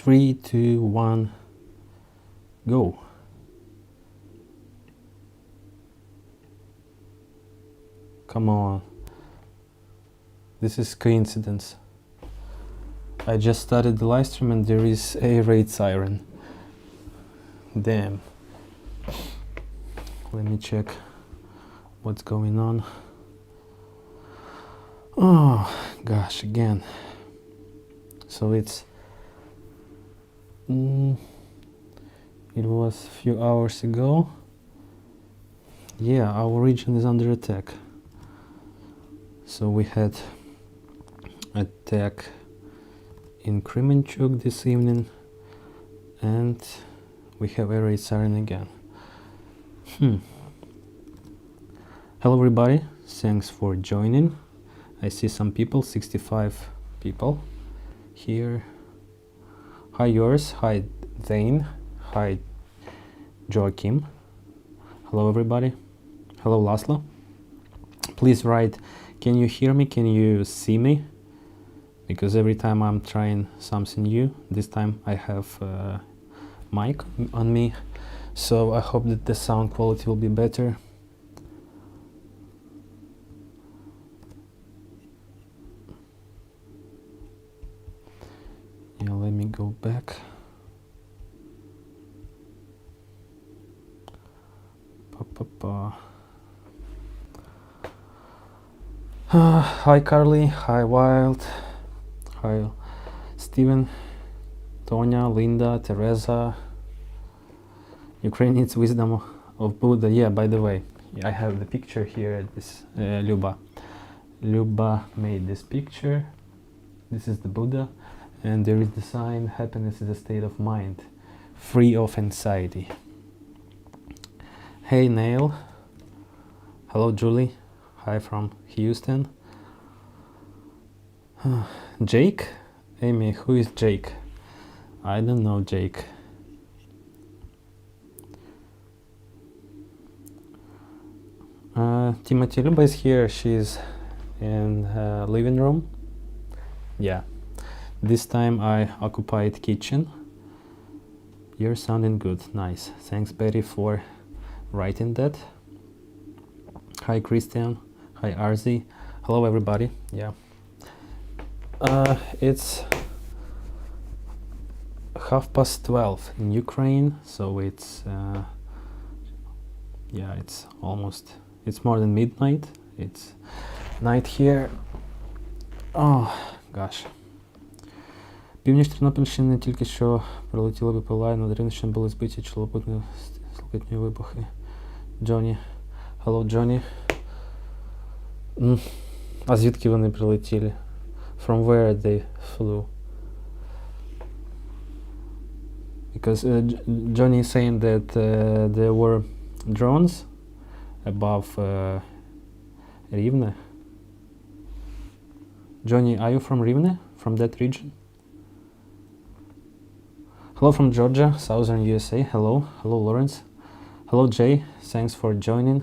3, 2, 1, go. Come on. This is coincidence. I just started the live stream and there is a raid siren. Damn. Let me check what's going on. Oh gosh, again. So it was a few hours ago. Yeah, our region is under attack. So we had attack in Kremenchuk this evening, and we have a raid siren again. Hello everybody, thanks for joining. I see some people, 65 people here. Hi yours, hi Zane, hi Joachim. Hello everybody. Hello Laszlo. Please write, can you hear me, can you see me? Because every time I'm trying something new, this time I have mic on me, so I hope that the sound quality will be better. Yeah, let me go back. Hi Carly, hi Wild, hi Steven, Tonya, Linda, Teresa. Ukraine needs wisdom of Buddha. Yeah, by the way, I have the picture here. This Luba made this picture. This is the Buddha, and there is the sign, happiness is a state of mind, free of anxiety. Hey Neil. Hello Julie. Hi from Houston. Jake? Amy, who is Jake? I don't know Jake. Timothy Luba is here. She's in living room. Yeah. This time I occupied kitchen. You're sounding good. Nice. Thanks Betty for writing that. Hi Christian. Hi Arzi. Hello everybody. Yeah. It's 12:30 in Ukraine, so it's yeah, it's more than midnight. It's night here. Oh gosh. Північ Тернопільщини тільки що прилетіли БПЛА, над Рівненщиною були збиті чоловічні вибухи. Джоні. Hello, Johnny. А звідки вони прилетіли? From where they flew? Because Johnny is saying that there were drones above Rivne. Johnny, are you from Rivne? From that region? Hello from Georgia, Southern USA. Hello. Hello, Lawrence. Hello, Jay. Thanks for joining.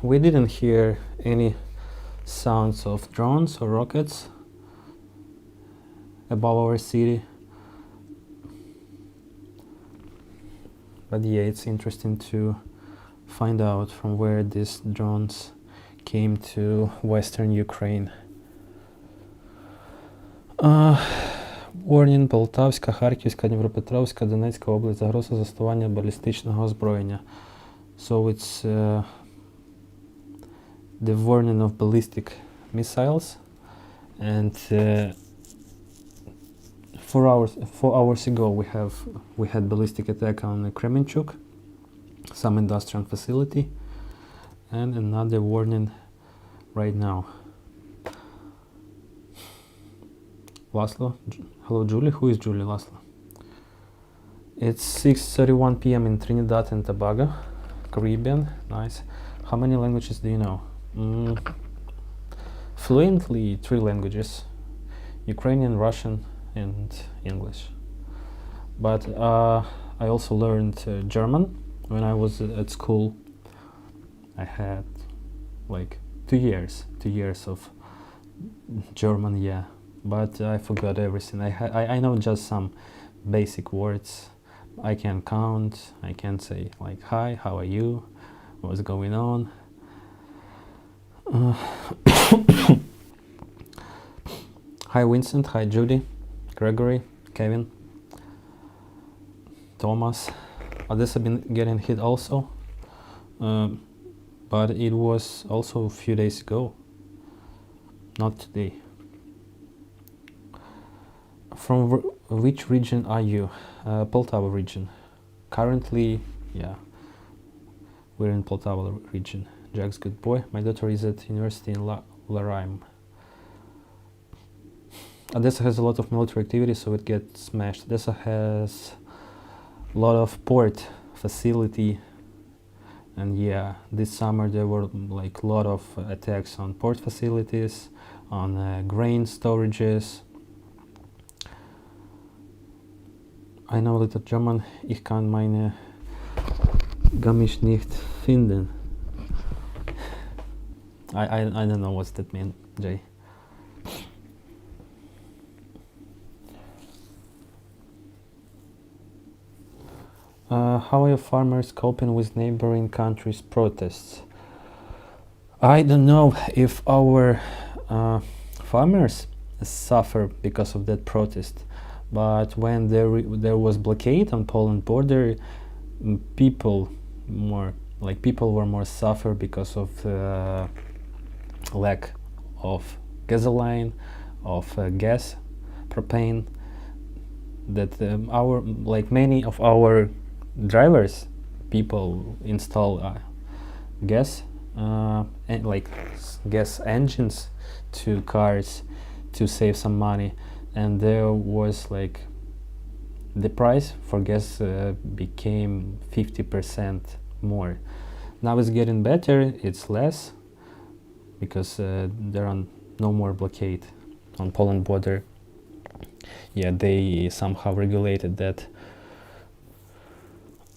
We didn't hear any sounds of drones or rockets above our city. But yeah, it's interesting to find out from where these drones came to Western Ukraine. Warning, Полтавська, Харківська, Дніпропетровська, Донецька область, загроза застосування балістичного озброєння. So it's the warning of ballistic missiles, and 4 hours ago we had ballistic attack on Kremenchuk, some industrial facility, and another warning right now. Laszlo. Hello Julie. Who is Julie? Laszlo. It's 6:31 p.m. in Trinidad and Tobago, Caribbean. Nice. How many languages do you know? Fluently 3 languages: Ukrainian, Russian, and English. But I also learned German when I was at school. I had like 2 years of German, yeah, but I forgot everything. I know just some basic words. I can count, I can say like hi, how are you, what's going on. Hi Vincent, hi Judy, Gregory, Kevin, Thomas. Odessa been getting hit also, but it was also a few days ago, not today. From which region are you? Poltava region. Currently, yeah, we're in Poltava region. Jack's good boy. My daughter is at university in Laraim. Odessa has a lot of military activity, so it gets smashed. Odessa has a lot of port facility, and yeah, this summer there were like a lot of attacks on port facilities, on grain storages. I know a little German. Ich kann meine Gamisch nicht finden. I don't know what's that mean, Jay. How are farmers coping with neighboring countries' protests? I don't know if our farmers suffer because of that protest, but when there was blockade on Poland border, people were more suffer because of lack of gasoline, of gas, propane. That many of our drivers, people install gas and gas engines to cars to save some money, and there was like the price for gas became 50% more. Now it's getting better, it's less because there are no more blockade on Poland border. Yeah, they somehow regulated that.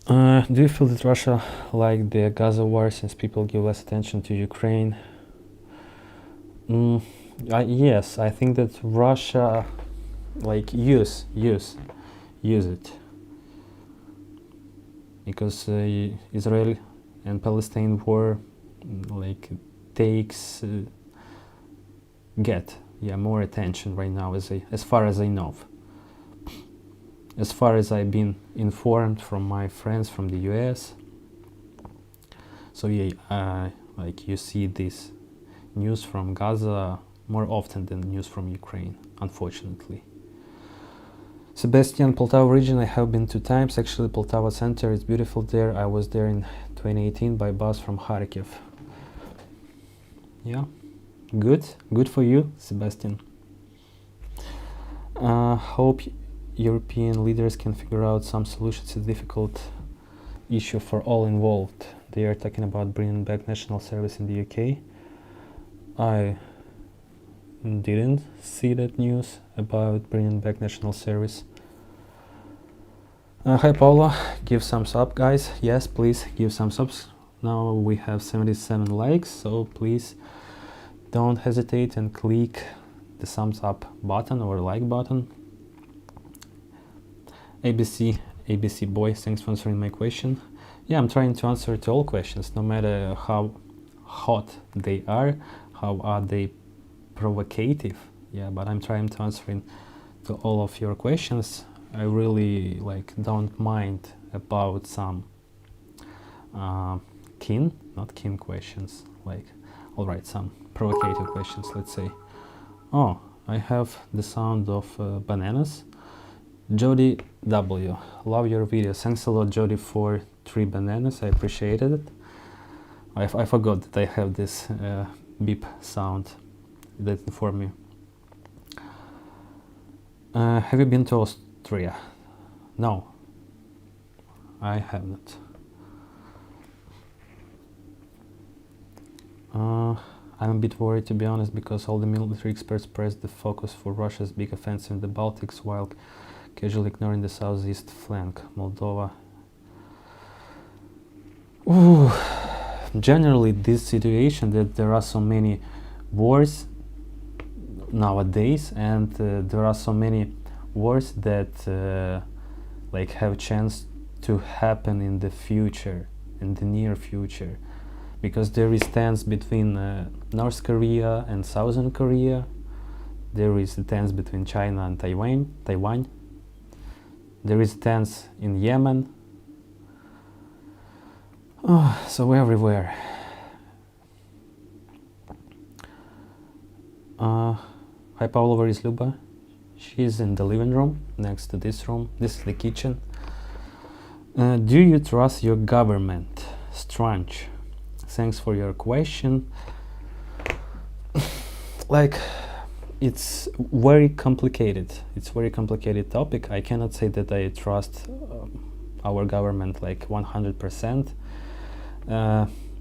Do you feel that Russia like the Gaza war since people give less attention to Ukraine? Yes, I think that Russia use it because Israel and Palestine war takes get more attention right now as far as I know. As far as I've been informed from my friends from the US. So yeah, you see this news from Gaza more often than news from Ukraine, unfortunately. Sebastian, Poltava region, I have been 2 times. Actually, Poltava center is beautiful there. I was there in 2018 by bus from Kharkiv. Yeah, good for you, Sebastian. Hope European leaders can figure out some solutions to the difficult issue for all involved. They are talking about bringing back national service in the UK. I didn't see that news about bringing back national service. Hi Pavlo, give thumbs up guys. Yes, please give thumbs up. Now we have 77 likes, so please don't hesitate and click the thumbs up button or like button. ABC boy, thanks for answering my question. Yeah, I'm trying to answer to all questions, no matter how hot they are, how are they provocative. Yeah, but I'm trying to answer to all of your questions. I really don't mind about some not keen questions. Alright, some provocative questions, let's say. Oh, I have the sound of bananas. Jody W, love your video. Thanks a lot, Jody, for 3 bananas. I appreciated it. I forgot that I have this beep sound that informed me. Have you been to Austria? No, I have not. I'm a bit worried, to be honest, because all the military experts press the focus for Russia's big offensive in the Baltics while casually ignoring the southeast flank, Moldova. Ooh, generally this situation that there are so many wars nowadays, and there are so many wars that like have chance to happen in the future, in the near future, because there is tense between North Korea and Southern Korea. There is a tense between China and Taiwan. There is tense in Yemen. So everywhere. Hi Pavlo, where is Luba? She's in the living room next to this room. This is the kitchen. Do you trust your government? Strange. Thanks for your question. Like, it's very complicated. It's very complicated topic. I cannot say that I trust our government like 100%.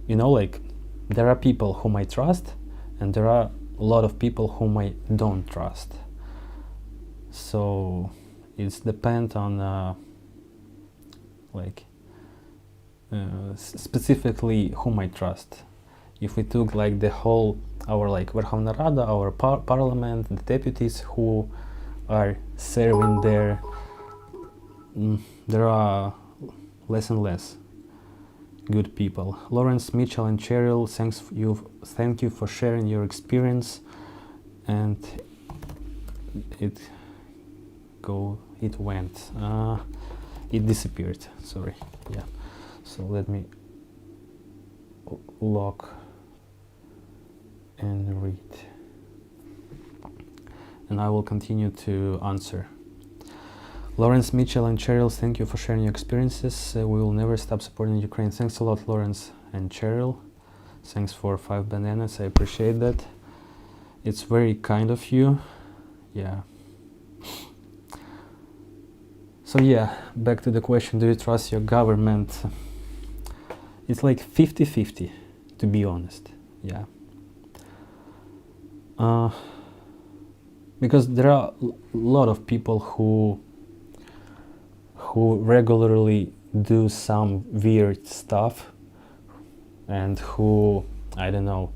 You know, like, there are people whom I trust, and there are a lot of people whom I don't trust. So it's depend on specifically whom I trust. If we took like the whole our like Verkhovna Rada, our parliament, the deputies who are serving there, there are less and less good people. Lawrence, Mitchell, and Cheryl, thank you for sharing your experience. And it went. It disappeared. Sorry. Yeah. So let me lock and read, and I will continue to answer. Lawrence, Mitchell, and Cheryl, thank you for sharing your experiences. We will never stop supporting Ukraine. Thanks a lot, Lawrence and Cheryl. Thanks for 5 bananas. I appreciate that. It's very kind of you. Yeah. So yeah, back to the question, do you trust your government? It's like 50-50, to be honest. Yeah. Because there are a lot of people who regularly do some weird stuff, and who, I don't know,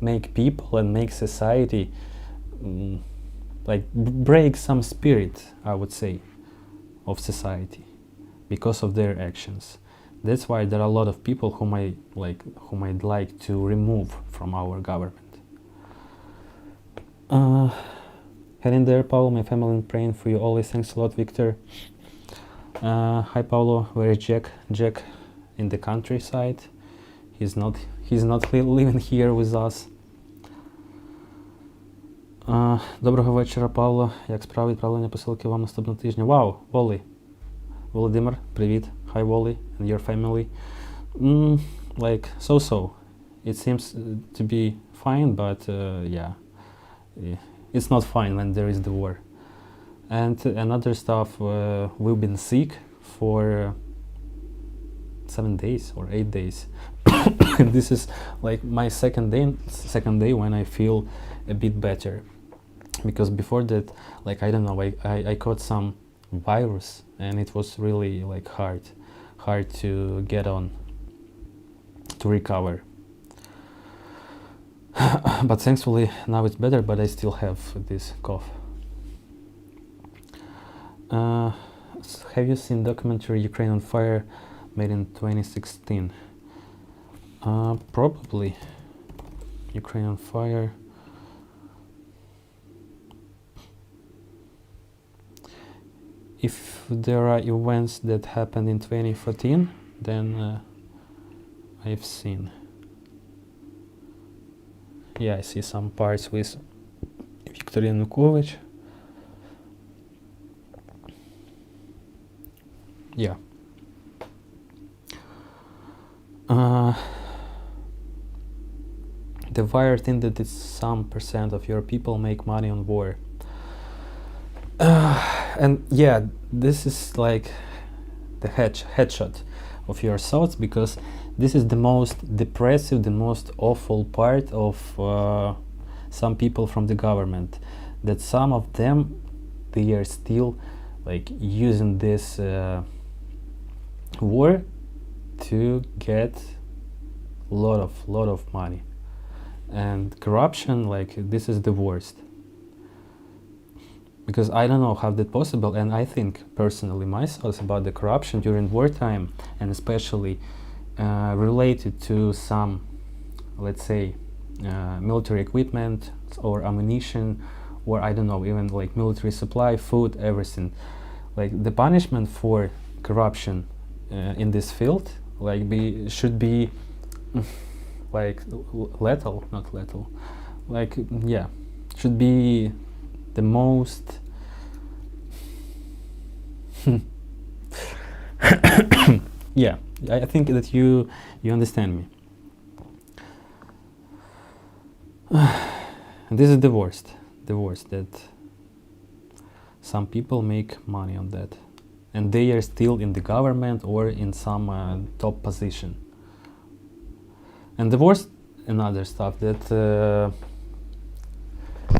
make people and make society like break some spirit, I would say, of society because of their actions. That's why there are a lot of people whom I'd like to remove from our government. Heading there, Pavlo, my family praying for you always. Thanks a lot, Victor. Hi, Pavlo. Where is Jack? Jack in the countryside. He's not living here with us. Доброго вечора, Павло. Як справи, відправлення посилки вам наступного тижня? Вау, Волі. Володимир, привіт. Hi, Wally, and your family. Like, so. It seems to be fine, but yeah. It's not fine when there is the war. And another stuff, we've been sick for 7 days or 8 days. And this is like my second day when I feel a bit better. Because before that, like, I don't know, I caught some virus, and it was really like hard to get on, to recover. But thankfully now it's better, but I still have this cough. Have you seen documentary Ukraine on Fire, made in 2016? Probably. Ukraine on Fire. If there are events that happened in 2014, then I've seen. Yeah, I see some parts with Yanukovych. Yeah. The Wire think that it's some percent of your people make money on war. And yeah, this is like the headshot of your thoughts, because this is the most depressive, the most awful part of some people from the government, that some of them, they are still like using this war to get lot of money. And corruption, like, this is the worst, because I don't know how that's possible. And I think personally myself about the corruption during wartime, and especially related to some, let's say, military equipment or ammunition, or I don't know, even like military supply, food, everything. Like, the punishment for corruption in this field, like, should be like lethal, not lethal, like, yeah, should be the most yeah, I think that you understand me. And this is the worst that some people make money on that, and they are still in the government or in some top position. And the worst, another stuff, that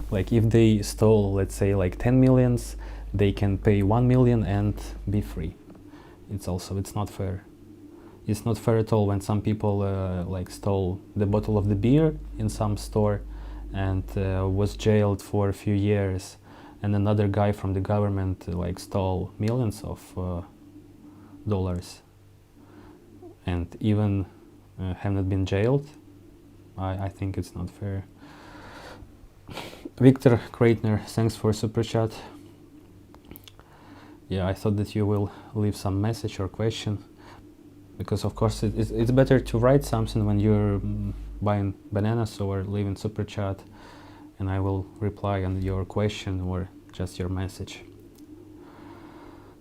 like, if they stole, let's say, like 10 millions, they can pay 1 million and be free. It's not fair. It's not fair at all when some people like stole the bottle of the beer in some store and was jailed for a few years, and another guy from the government like stole millions of dollars and even have not been jailed. I think it's not fair. Victor Kreitner, thanks for super chat. Yeah, I thought that you will leave some message or question, because of course it's better to write something when you're buying bananas or leaving super chat, and I will reply on your question or just your message.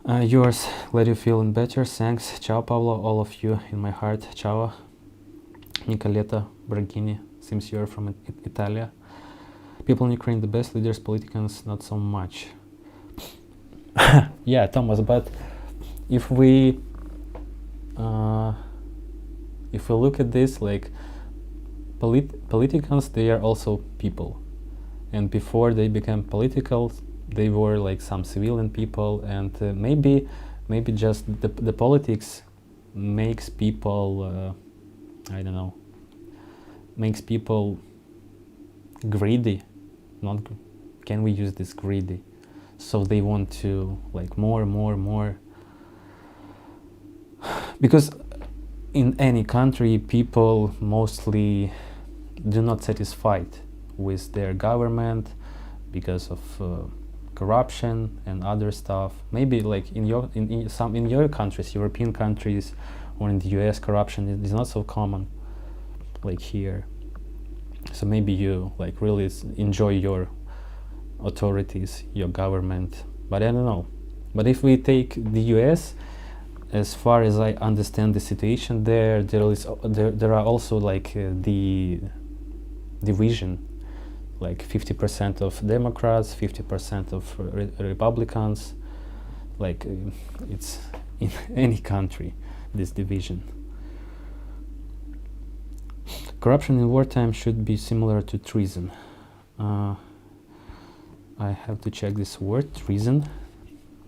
Yours, glad you're feeling better, thanks. Ciao Pavlo, all of you in my heart. Ciao. Nicoletta Braghini, seems you're from Italia. People in Ukraine, the best leaders, politicians, not so much. Yeah, Thomas, but if we look at this, like, politicians, they are also people, and before they became political, they were like some civilian people, and maybe just the politics makes people I don't know, makes people greedy. Not, can we use this, greedy? So they want to, like, more, because in any country people mostly do not satisfied with their government because of corruption and other stuff. Maybe like in your countries, European countries, or in the US, corruption is not so common like here. So maybe you like really enjoy your authorities, your government, but I don't know. But if we take the US, as far as I understand the situation there are also like the division, like 50% of Democrats, 50% of Republicans, like it's in any country, this division. Corruption in wartime should be similar to treason. I have to check this word, treason.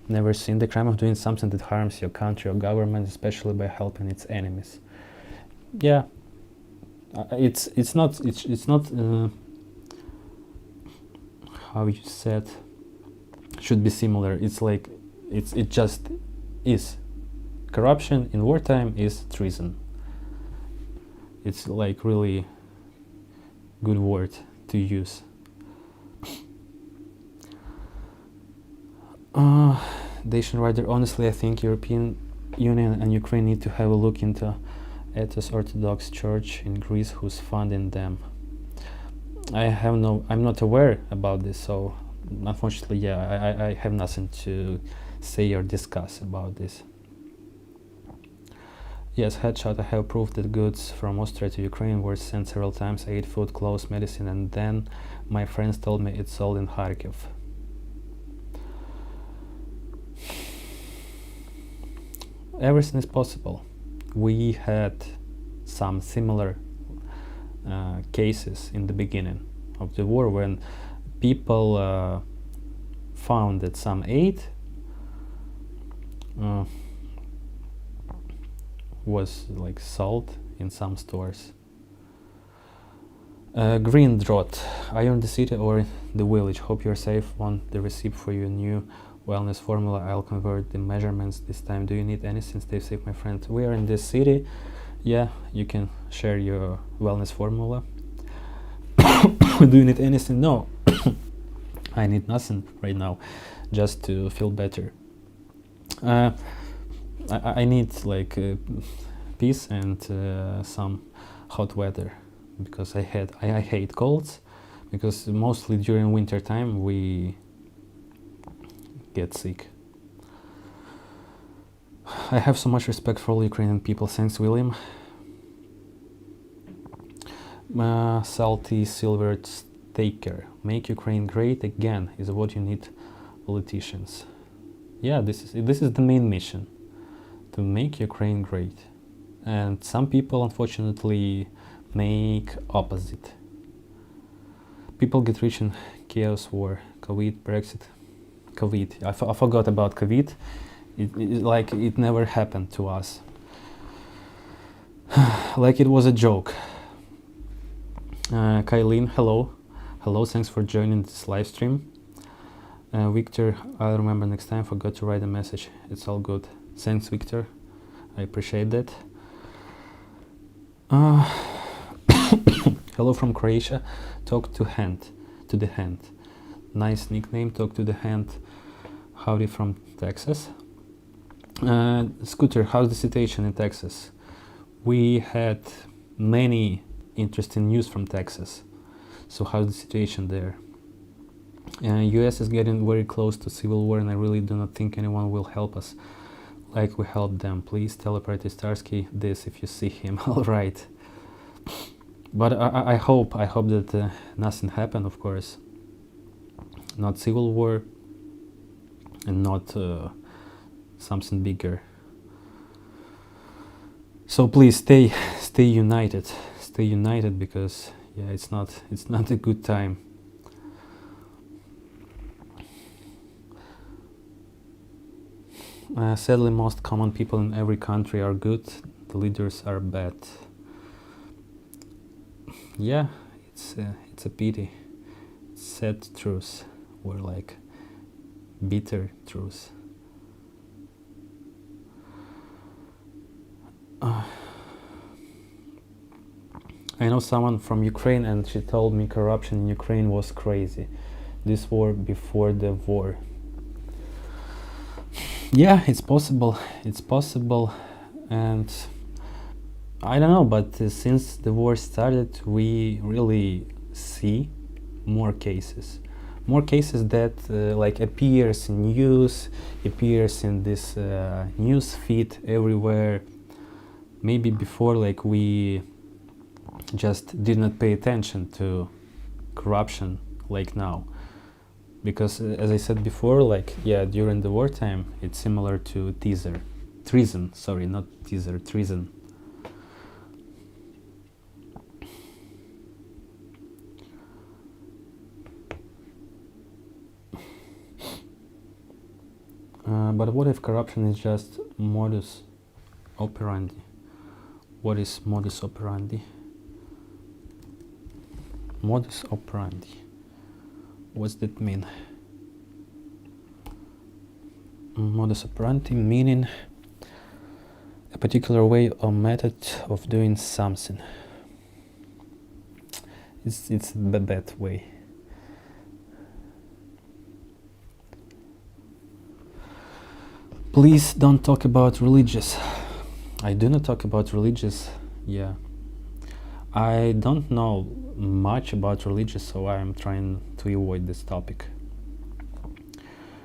Never seen. The crime of doing something that harms your country or government, especially by helping its enemies. Yeah, it's not how you said should be similar. It's like it just is. Corruption in wartime is treason. It's like really good word to use. Dacian Rider, honestly, I think European Union and Ukraine need to have a look into Ethos Orthodox Church in Greece, who's funding them. I'm not aware about this, so unfortunately, yeah, I have nothing to say or discuss about this. Yes, headshot, I have proof that goods from Austria to Ukraine were sent several times. I ate food, clothes, medicine, and then my friends told me it's sold in Kharkiv. Everything is possible. We had some similar cases in the beginning of the war when people found that some aid was like sold in some stores. Green Drought. Are you in the city or the village? Hope you're safe. Want the receipt for your new wellness formula. I'll convert the measurements this time. Do you need anything? Stay safe, my friend. We are in this city. Yeah, you can share your wellness formula. Do you need anything? No. I need nothing right now, just to feel better. I need like peace and some hot weather, because I hate colds, because mostly during winter time we get sick. I have so much respect for all Ukrainian people. Thanks, William. Salty Silver Staker. Make Ukraine great again is what you need, politicians. Yeah, this is the main mission, to make Ukraine great. And some people unfortunately make opposite. People get rich in chaos, war, COVID, Brexit. COVID. I forgot about COVID. It never happened to us. Like it was a joke. Kylene, hello. Hello, thanks for joining this live stream. Victor, I'll remember next time. Forgot to write a message. It's all good. Thanks, Victor. I appreciate that. Hello from Croatia. Talk to the hand. Nice nickname. Talk to the hand. Howdy from Texas. Scooter, how's the situation in Texas? We had many interesting news from Texas. So how's the situation there? US is getting very close to civil war, and I really do not think anyone will help us like we helped them. Please tell Operator Starsky this if you see him. All right. But I hope that nothing happened, of course. Not civil war, and not something bigger. So please stay united. Stay united, because yeah, it's not a good time. Sadly, most common people in every country are good. The leaders are bad. Yeah, it's a pity. It's sad truth, or like bitter truth. I know someone from Ukraine, and she told me corruption in Ukraine was crazy. This war before the war. Yeah, it's possible. It's possible, and I don't know. But since the war started, we really see more cases that like appears in news, appears in this news feed everywhere. Maybe before, like, we just did not pay attention to corruption like now, because as I said before, like, yeah, during the wartime it's similar to treason, sorry, not teaser, treason. But what if corruption is just modus operandi? What is modus operandi? Modus operandi. What's that mean? Modus operandi meaning a particular way or method of doing something. It's the bad way. Please don't talk about religious. I do not talk about religious. Yeah, I don't know much about religious, so I'm trying to avoid this topic.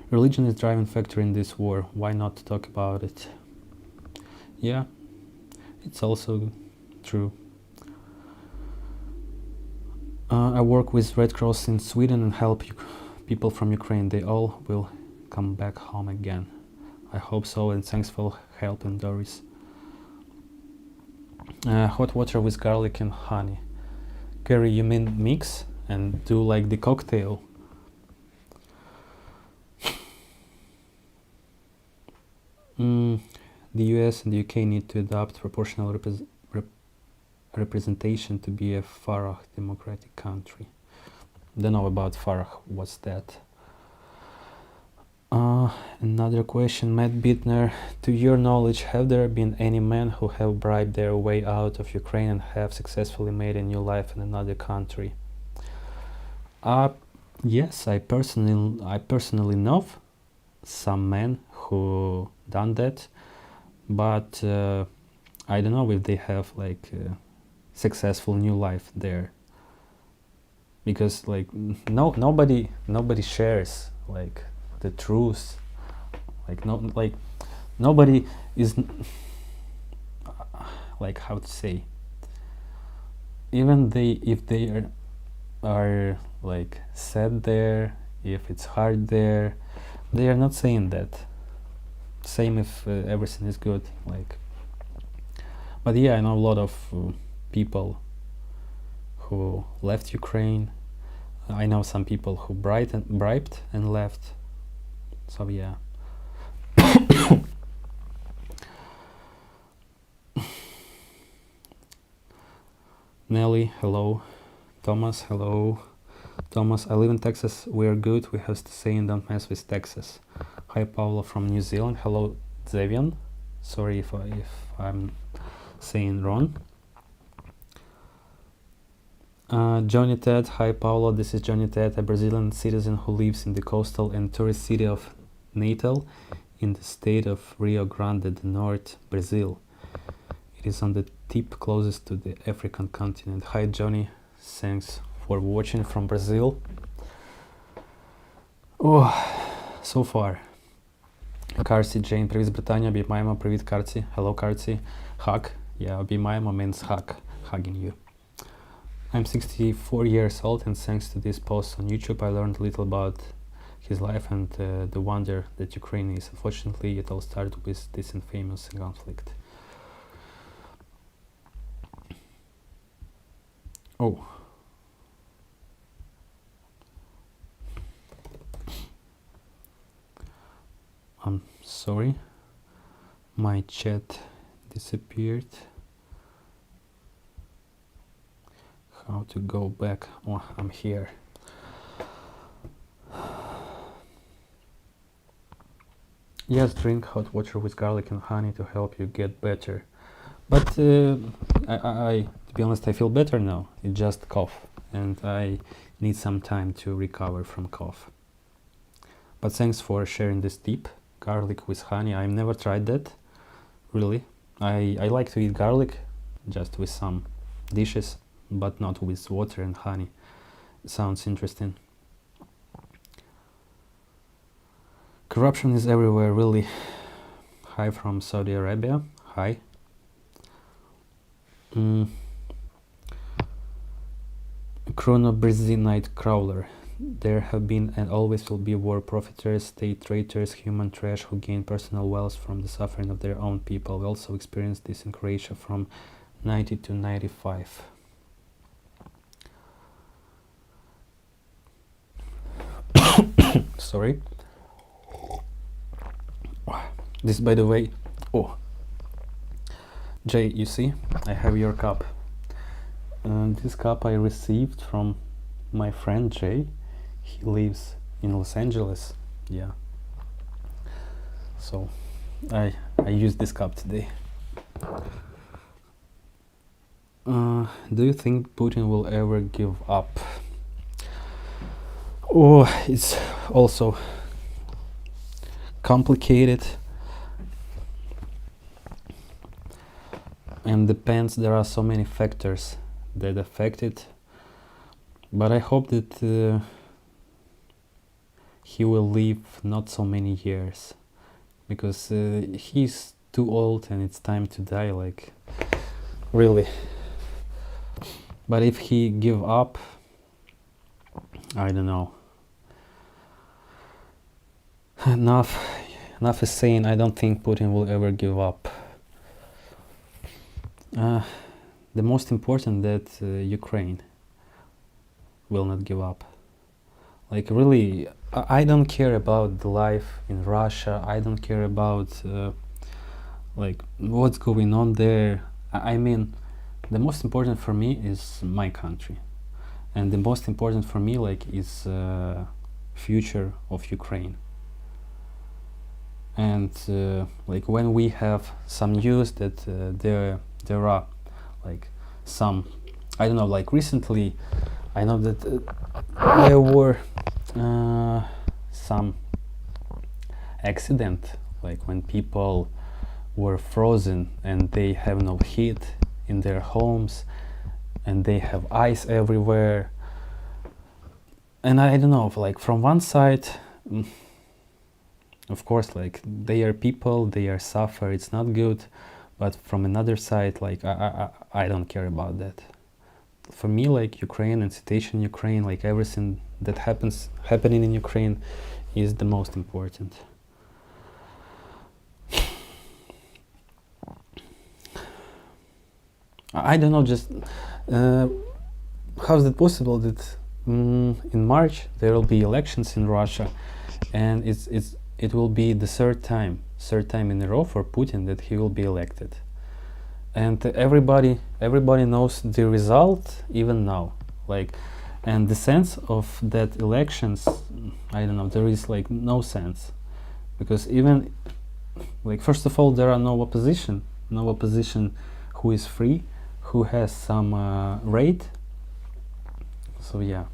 Religion is driving factor in this war. Why not talk about it? Yeah, it's also true. I work with Red Cross in Sweden and help people from Ukraine. They all will come back home again. I hope so, and thanks for helping, Doris. Hot water with garlic and honey. Gary, you mean mix and do like the cocktail? The US and the UK need to adopt proportional representation to be a Farah democratic country. Don't know about Farah, what's that? Another question, Matt Bittner. To your knowledge, have there been any men who have bribed their way out of Ukraine and have successfully made a new life in another country? Yes, I personally know some men who done that, but I don't know if they have like a successful new life there, because like nobody shares like the truth, like nobody is like, how to say, even if they are like sad there, if it's hard there, they are not saying that. Same if everything is good, like. But yeah, I know a lot of people who left Ukraine. I know some people who bribed and left. So yeah. Nelly, hello. Thomas, hello. Thomas, I live in Texas. We're good. We have to say and don't mess with Texas. Hi, Pavlo from New Zealand. Hello, Zevian. Sorry if I'm saying wrong. Johnny Ted. Hi, Pavlo. This is Johnny Ted, a Brazilian citizen who lives in the coastal and tourist city of Natal in the state of Rio Grande do Norte, Brazil. It is on the tip closest to the African continent. Hi, Johnny. Thanks for watching from Brazil. Oh, so far. Karsi Jane, привет из Британии, обіймаємо, привет Karsi. Hello Karsi. Hug, yeah, обіймаємо means hug, hugging you. I'm 64 years old, and thanks to this post on YouTube I learned a little about his life and the wonder that Ukraine is. Unfortunately, it all started with this infamous conflict. Oh. I'm sorry, my chat disappeared. How to go back? Oh, I'm here. Yes, drink hot water with garlic and honey to help you get better. But I to be honest, I feel better now. It's just cough, and I need some time to recover from cough. But thanks for sharing this tip. Garlic with honey. I've never tried that, really. I like to eat garlic just with some dishes, but not with water and honey. Sounds interesting. Corruption is everywhere, really. Hi from Saudi Arabia. Hi. Chrono Brizzy Night Crawler. There have been and always will be war profiteers, state traitors, human trash who gain personal wealth from the suffering of their own people. We also experienced this in Croatia from 90 to 95. Sorry. This, by the way, oh, Jay, you see, I have your cup. This cup I received from my friend Jay. He lives in Los Angeles. Yeah. So I used this cup today. Do you think Putin will ever give up? Oh, it's also complicated and depends. There are so many factors that affect it, but I hope that he will live not so many years, because he's too old and it's time to die, like, really. But if he give up, I don't know. Enough is saying I don't think Putin will ever give up. The most important that Ukraine will not give up. Like, really, I don't care about the life in Russia. I don't care about like what's going on there. I mean, the most important for me is my country, and the most important for me like is future of Ukraine. And like when we have some news that there are like some, I don't know, like recently I know that there were some accident, like when people were frozen and they have no heat in their homes and they have ice everywhere. And I don't know, like from one side, of course, like they are people, they are suffer, it's not good. But from another side, like I don't care about that. For me, like Ukraine and situation in Ukraine, like everything that happening in Ukraine is the most important. I don't know, just how is it possible that in March there will be elections in Russia, and it will be the third time in a row for Putin that he will be elected, and everybody knows the result even now, like, and the sense of that elections, I don't know, there is like no sense, because even like first of all there are no opposition who is free, who has some rate. So yeah,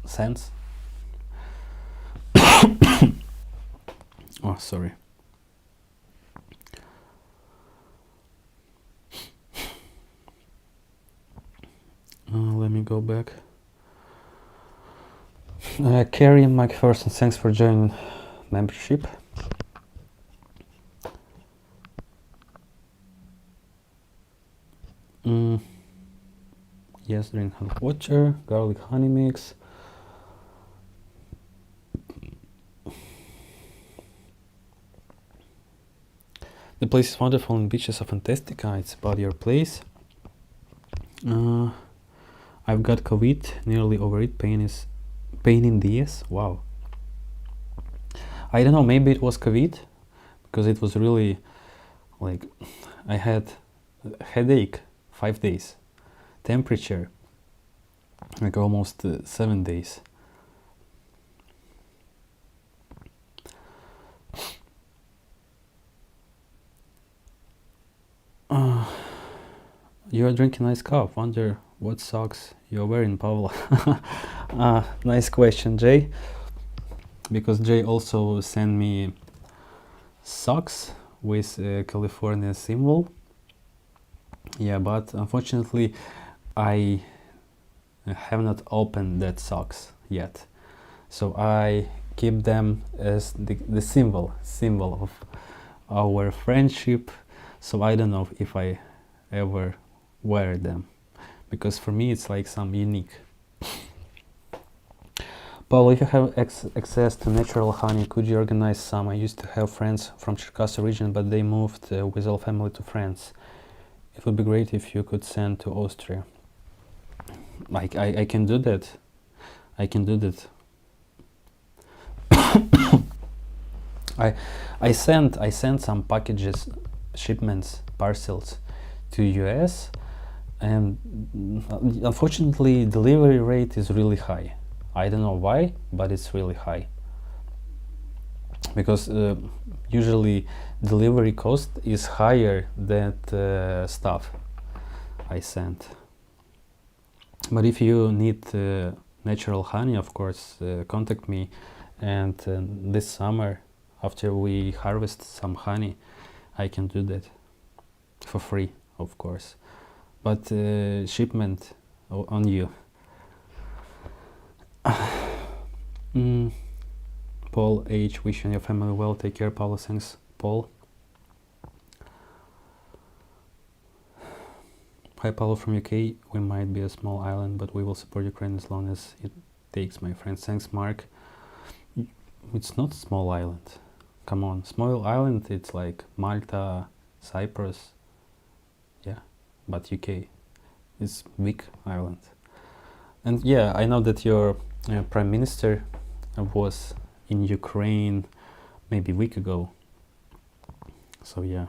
sense. Oh, sorry. Let me go back. Carrie McPherson, thanks for joining membership. Yes, drink hot water, garlic honey mix. The place is wonderful and beaches are fantastic. It's about your place. I've got COVID, nearly over it. Pain in the ass. Wow. I don't know, maybe it was COVID, because it was really like I had a headache 5 days, temperature like almost 7 days. You are drinking nice cup. Wonder what socks you're wearing, Pavlo. Nice question, Jay. Because Jay also sent me socks with a California symbol. Yeah, but unfortunately I have not opened that socks yet. So I keep them as the symbol of our friendship. So I don't know if I ever wear them, because for me it's like some unique. Paul, if you have access to natural honey, could you organize some? I used to have friends from Cherkasy region, but they moved with all family to France. It would be great if you could send to Austria. Like I can do that. I can do that. I sent some packages, shipments, parcels to US, and unfortunately delivery rate is really high. I don't know why, but it's really high, because usually delivery cost is higher than stuff I sent. But if you need natural honey, of course, contact me, and this summer, after we harvest some honey, I can do that for free, of course, but shipment on you. Paul H, wishing your family well. Take care, Paulo. Thanks, Paul. Hi, Paulo from UK. We might be a small island, but we will support Ukraine as long as it takes, my friends. Thanks, Mark. It's not a small island. Come on, small island, it's like Malta, Cyprus. Yeah, but UK is big island. And yeah, I know that your prime minister was in Ukraine maybe a week ago, So yeah.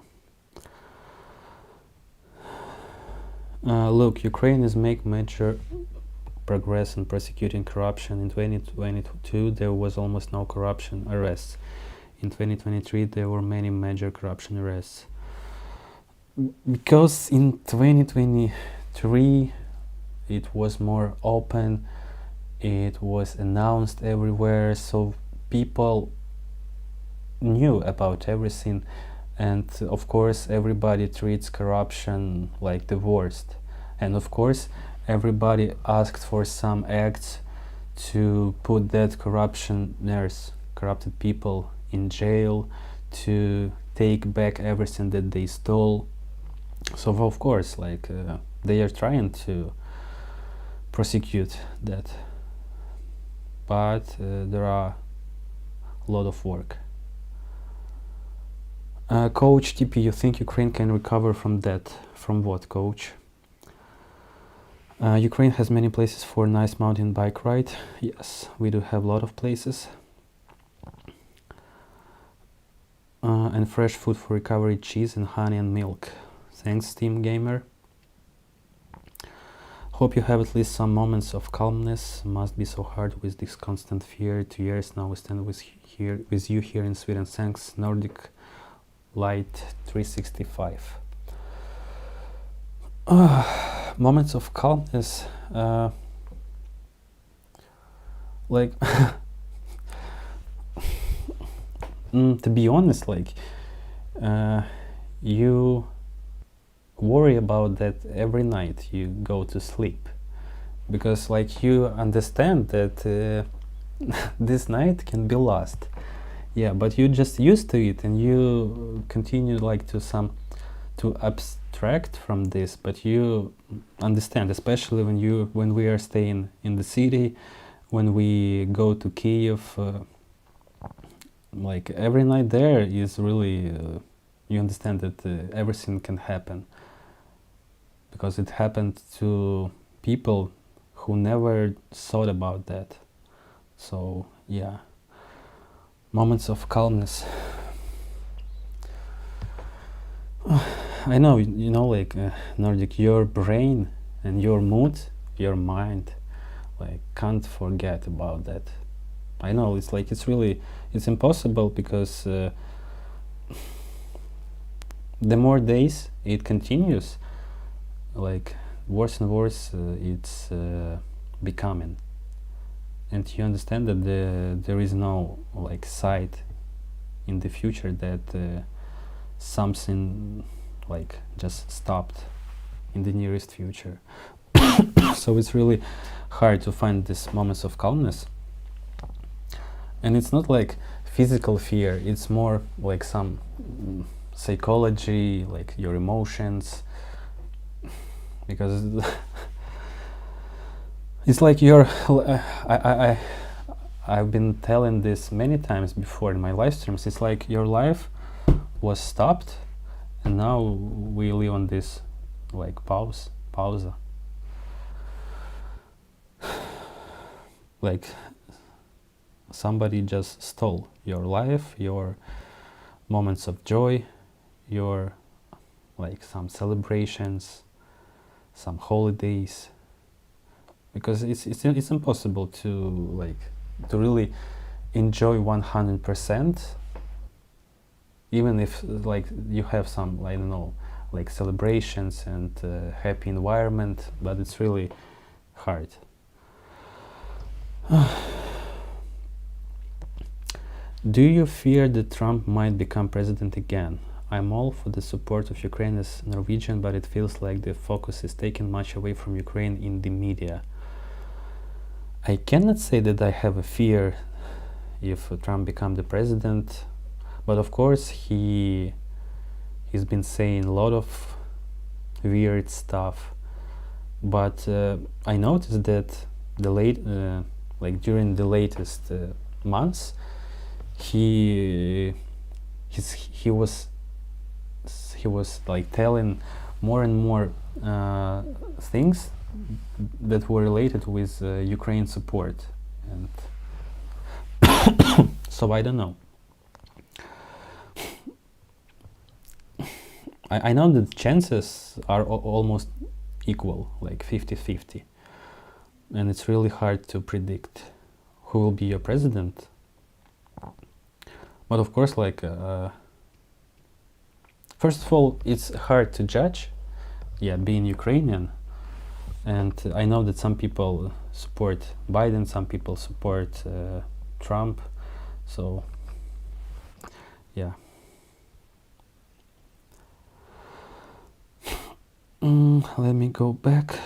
Look, Ukraine is making major progress in prosecuting corruption. In 2022, there was almost no corruption arrests. In 2023, there were many major corruption arrests. Because in 2023, it was more open, it was announced everywhere, so people knew about everything, and of course everybody treats corruption like the worst, and of course everybody asked for some acts to put that corruptioners, corrupted people in jail, to take back everything that they stole. So of course, like they are trying to prosecute that, but there are a lot of work. Coach TP, you think Ukraine can recover from that? From what, coach? Ukraine has many places for a nice mountain bike ride. Yes, we do have a lot of places. And fresh food for recovery, cheese and honey and milk. Thanks, Team Gamer. Hope you have at least some moments of calmness. Must be so hard with this constant fear. 2 years now we stand with you here in Sweden. Thanks, Nordic Light 365. Moments of calmness, like to be honest, like you worry about that every night you go to sleep, because like you understand that this night can be lost. Yeah, but you just used to it and you continue like to abstract from this, but you understand, especially when we are staying in the city, when we go to Kiev, like every night there is really you understand that everything can happen, because it happened to people who never thought about that. So yeah, moments of calmness. I know, you know, like Nordic, your brain and your mood, your mind, like can't forget about that. I know it's like it's impossible, because the more days it continues, like worse and worse it's becoming, and you understand that there is no like sight in the future that something like just stopped in the nearest future. So it's really hard to find these moments of calmness, and it's not like physical fear, it's more like some psychology, like your emotions, because it's like I've been telling this many times before in my live streams, it's like your life was stopped and now we live on this like pause. Like somebody just stole your life, your moments of joy, your like some celebrations, some holidays, because it's impossible to really enjoy 100%, even if like you have some, I don't know, like celebrations and happy environment, but it's really hard. Do you fear that Trump might become president again? I'm all for the support of Ukraine as Norwegian, but it feels like the focus is taken much away from Ukraine in the media. I cannot say that I have a fear if Trump becomes the president, but of course he's been saying a lot of weird stuff. But I noticed that during the latest months, he was like telling more and more things that were related with Ukraine support, and so I don't know. I know that chances are almost equal, like 50-50, and it's really hard to predict who will be your president. But of course, like first of all, it's hard to judge, being Ukrainian. And I know that some people support Biden, some people support Trump. So, yeah. Let me go back.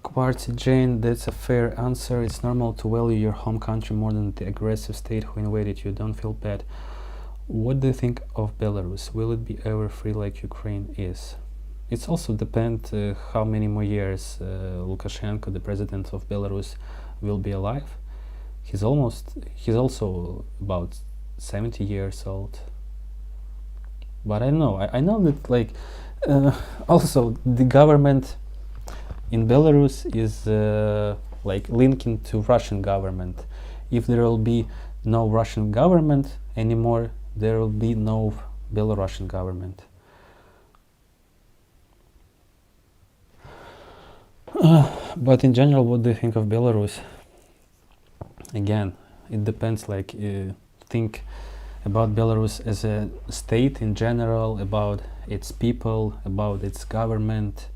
Quartzy Jane, that's a fair answer. It's normal to value your home country more than the aggressive state who invaded you. Don't feel bad. What do you think of Belarus? Will it be ever free like Ukraine is? It's also depends how many more years Lukashenko, the president of Belarus, will be alive. He's also about 70 years old. But I don't know. I know that like also the government in Belarus is like linking to Russian government. If there will be no Russian government anymore, there will be no Belarusian government. But in general, what do you think of Belarus? Again, it depends. Like, think about Belarus as a state in general, about its people, about its government.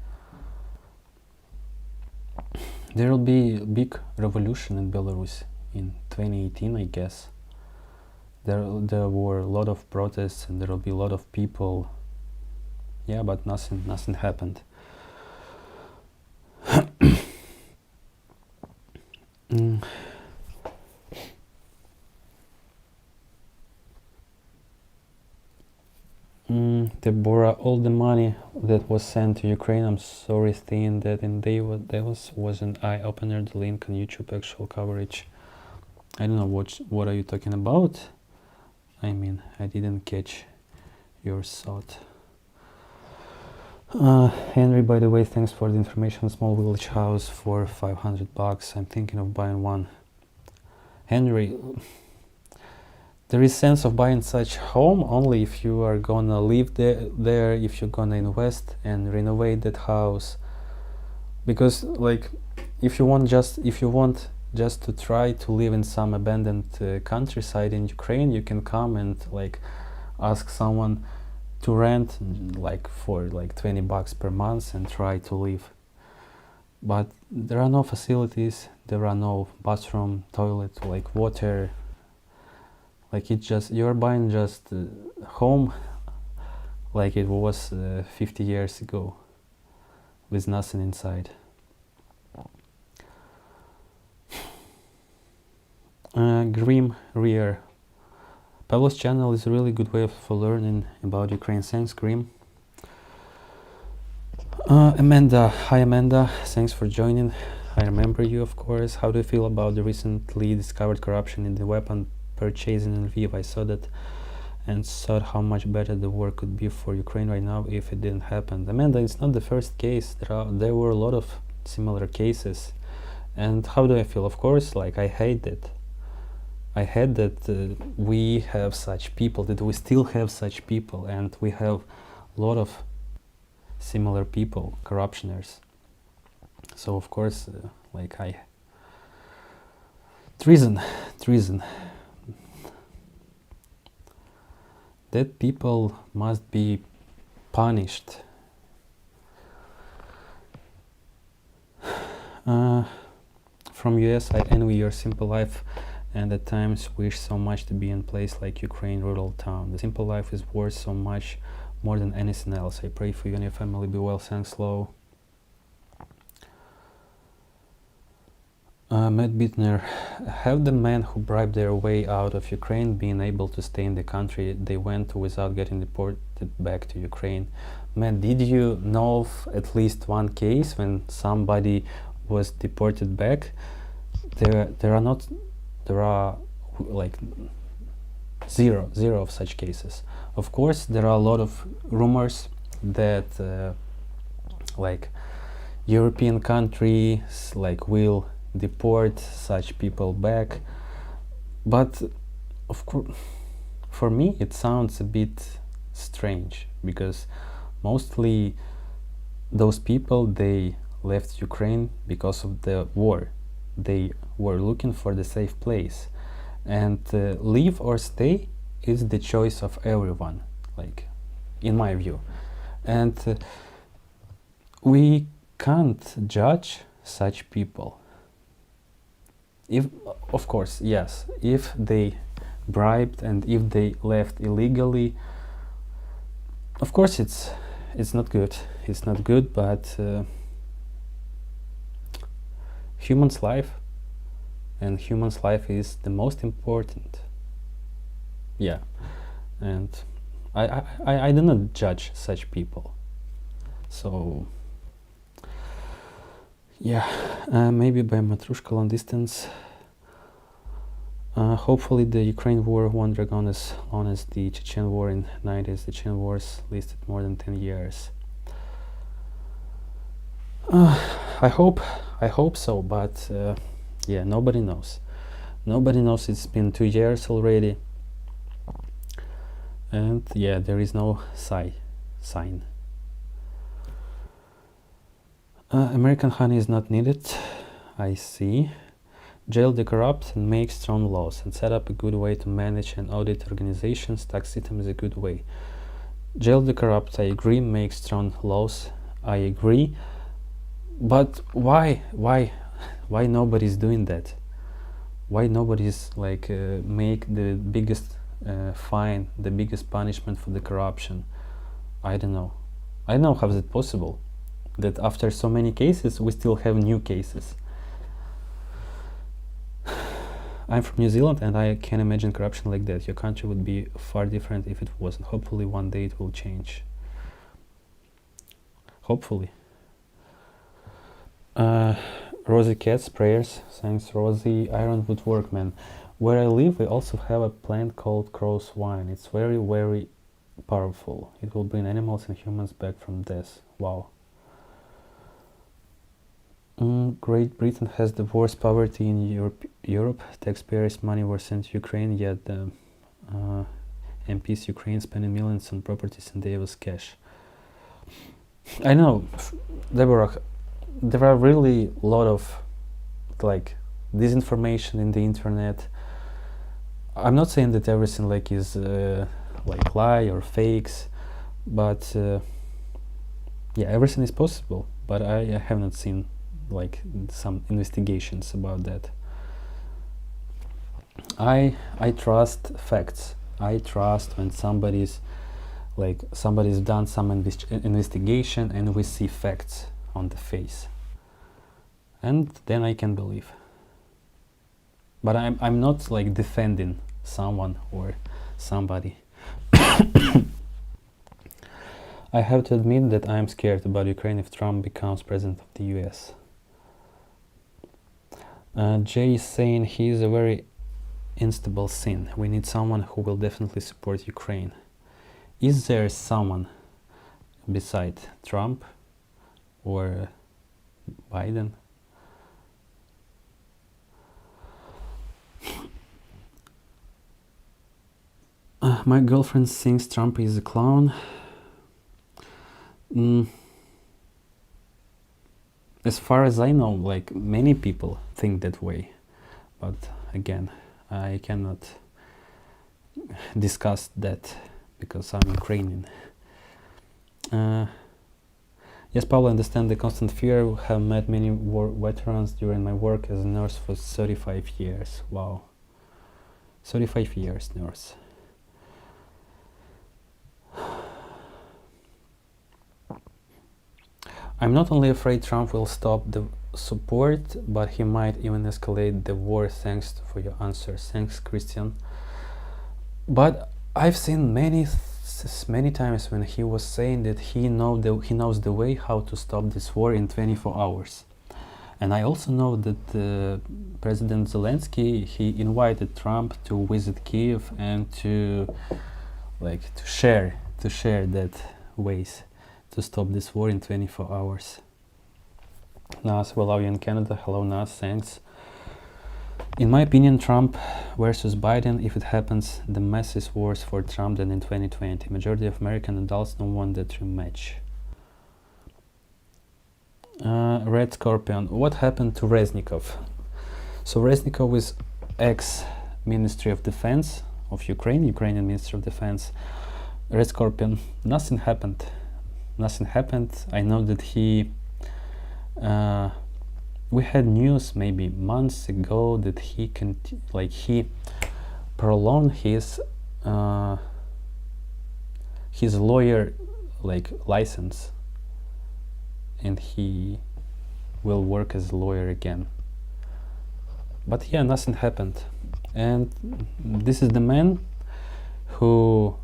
There will be a big revolution in Belarus in 2018, I guess. There were a lot of protests and there will be a lot of people. Yeah, but nothing happened. Deborah, all the money that was sent to Ukraine, I'm sorry seeing that, and that was an eye-opener. The link on YouTube actual coverage. I don't know what are you talking about. I mean, I didn't catch your thought. Henry, by the way, thanks for the information. Small village house for $500. I'm thinking of buying one. Henry, there is sense of buying such home only if you are gonna live there, if you're gonna invest and renovate that house. Because like, if you want just to try to live in some abandoned countryside in Ukraine, you can come and like ask someone to rent like for like $20 per month and try to live. But there are no facilities, there are no bathroom, toilet, like water. Like you're buying just home like it was 50 years ago with nothing inside. Grim Rear. Pavlo's channel is a really good way for learning about Ukraine. Thanks, Grim. Amanda. Hi, Amanda. Thanks for joining. I remember you, of course. How do you feel about the recently discovered corruption in the weapon purchasing in Lviv? I saw that and thought how much better the war could be for Ukraine right now if it didn't happen. Amanda, it's not the first case. There were a lot of similar cases. And how do I feel? Of course, like I hate it. I hate that we have such people, that we still have such people, and we have a lot of similar people, corruptioners. So of course, like treason. That people must be punished. From US, I envy your simple life and at times wish so much to be in a place like Ukraine rural town. The simple life is worth so much more than anything else. I pray for you and your family. Be well. Thanks, Low. Matt Bittner, have the men who bribed their way out of Ukraine been able to stay in the country they went to without getting deported back to Ukraine? Matt, did you know of at least one case when somebody was deported back? There are like zero of such cases. Of course, there are a lot of rumors that like European countries like will deport such people back, but of course, for me it sounds a bit strange, because mostly those people, they left Ukraine because of the war. They were looking for the safe place, and leave or stay is the choice of everyone, like, in my view. And we can't judge such people. If, of course, yes, if they bribed and if they left illegally, of course it's not good. It's not good, but human's life, and human's life is the most important. Yeah, and I do not judge such people. So yeah, maybe by Matrushka long distance. Hopefully the Ukraine war won't drag on as long as the Chechen war in 90s. The Chechen wars lasted more than 10 years. I hope so, but yeah, nobody knows. Nobody knows. It's been 2 years already, and yeah, there is no sign. American honey is not needed. I see. Jail the corrupt and make strong laws, and set up a good way to manage and audit organizations. Tax system is a good way. Jail the corrupt, I agree. Make strong laws, I agree. But why nobody's doing that? Why nobody's like make the biggest fine, the biggest punishment for the corruption? I don't know. I don't know how is it possible that after so many cases we still have new cases. I'm from New Zealand, and I can't imagine corruption like that. Your country would be far different if it wasn't. Hopefully one day it will change. Hopefully. Rosie Cats, prayers. Thanks, Rosie. Ironwood Workman. Where I live, we also have a plant called crow's wine. It's very, very powerful. It will bring animals and humans back from death. Wow. Great Britain has the worst poverty in Europe. Taxpayers' money were sent to Ukraine, yet the MPs Ukraine spending millions on properties and they was cash. I know, Deborah, there are really a lot of like disinformation in the internet. I'm not saying that everything like is like lie or fakes, but yeah, everything is possible. But I have not seen like some investigations about that. I trust facts. I trust when somebody's done some investigation and we see facts on the face, and then I can believe. But I'm not like defending someone or somebody. I have to admit that I'm scared about Ukraine if Trump becomes president of the US. Jay is saying he is a very unstable sin. We need someone who will definitely support Ukraine. Is there someone beside Trump or Biden? My girlfriend thinks Trump is a clown. As far as I know, like many people think that way, but again, I cannot discuss that because I'm Ukrainian. Yes, Pavlo, I understand the constant fear. I have met many war veterans during my work as a nurse for 35 years. Wow. 35 years nurse. I'm not only afraid Trump will stop the support, but he might even escalate the war. Thanks for your answer. Thanks, Christian. But I've seen many times when he was saying that he knows the way how to stop this war in 24 hours. And I also know that President Zelensky, he invited Trump to visit Kiev and to share that ways to stop this war in 24 hours. Nas, we love you in Canada. Hello, Nas, thanks. In my opinion, Trump versus Biden, if it happens, the mess is worse for Trump than in 2020. Majority of American adults don't want that rematch. Red Scorpion. What happened to Reznikov? So Reznikov is ex-Ministry of Defense of Ukrainian Ministry of Defense. Red Scorpion. Nothing happened. Nothing happened. I know that he... we had news maybe months ago that he prolonged his lawyer license, and he will work as a lawyer again. But yeah, nothing happened. And this is the man who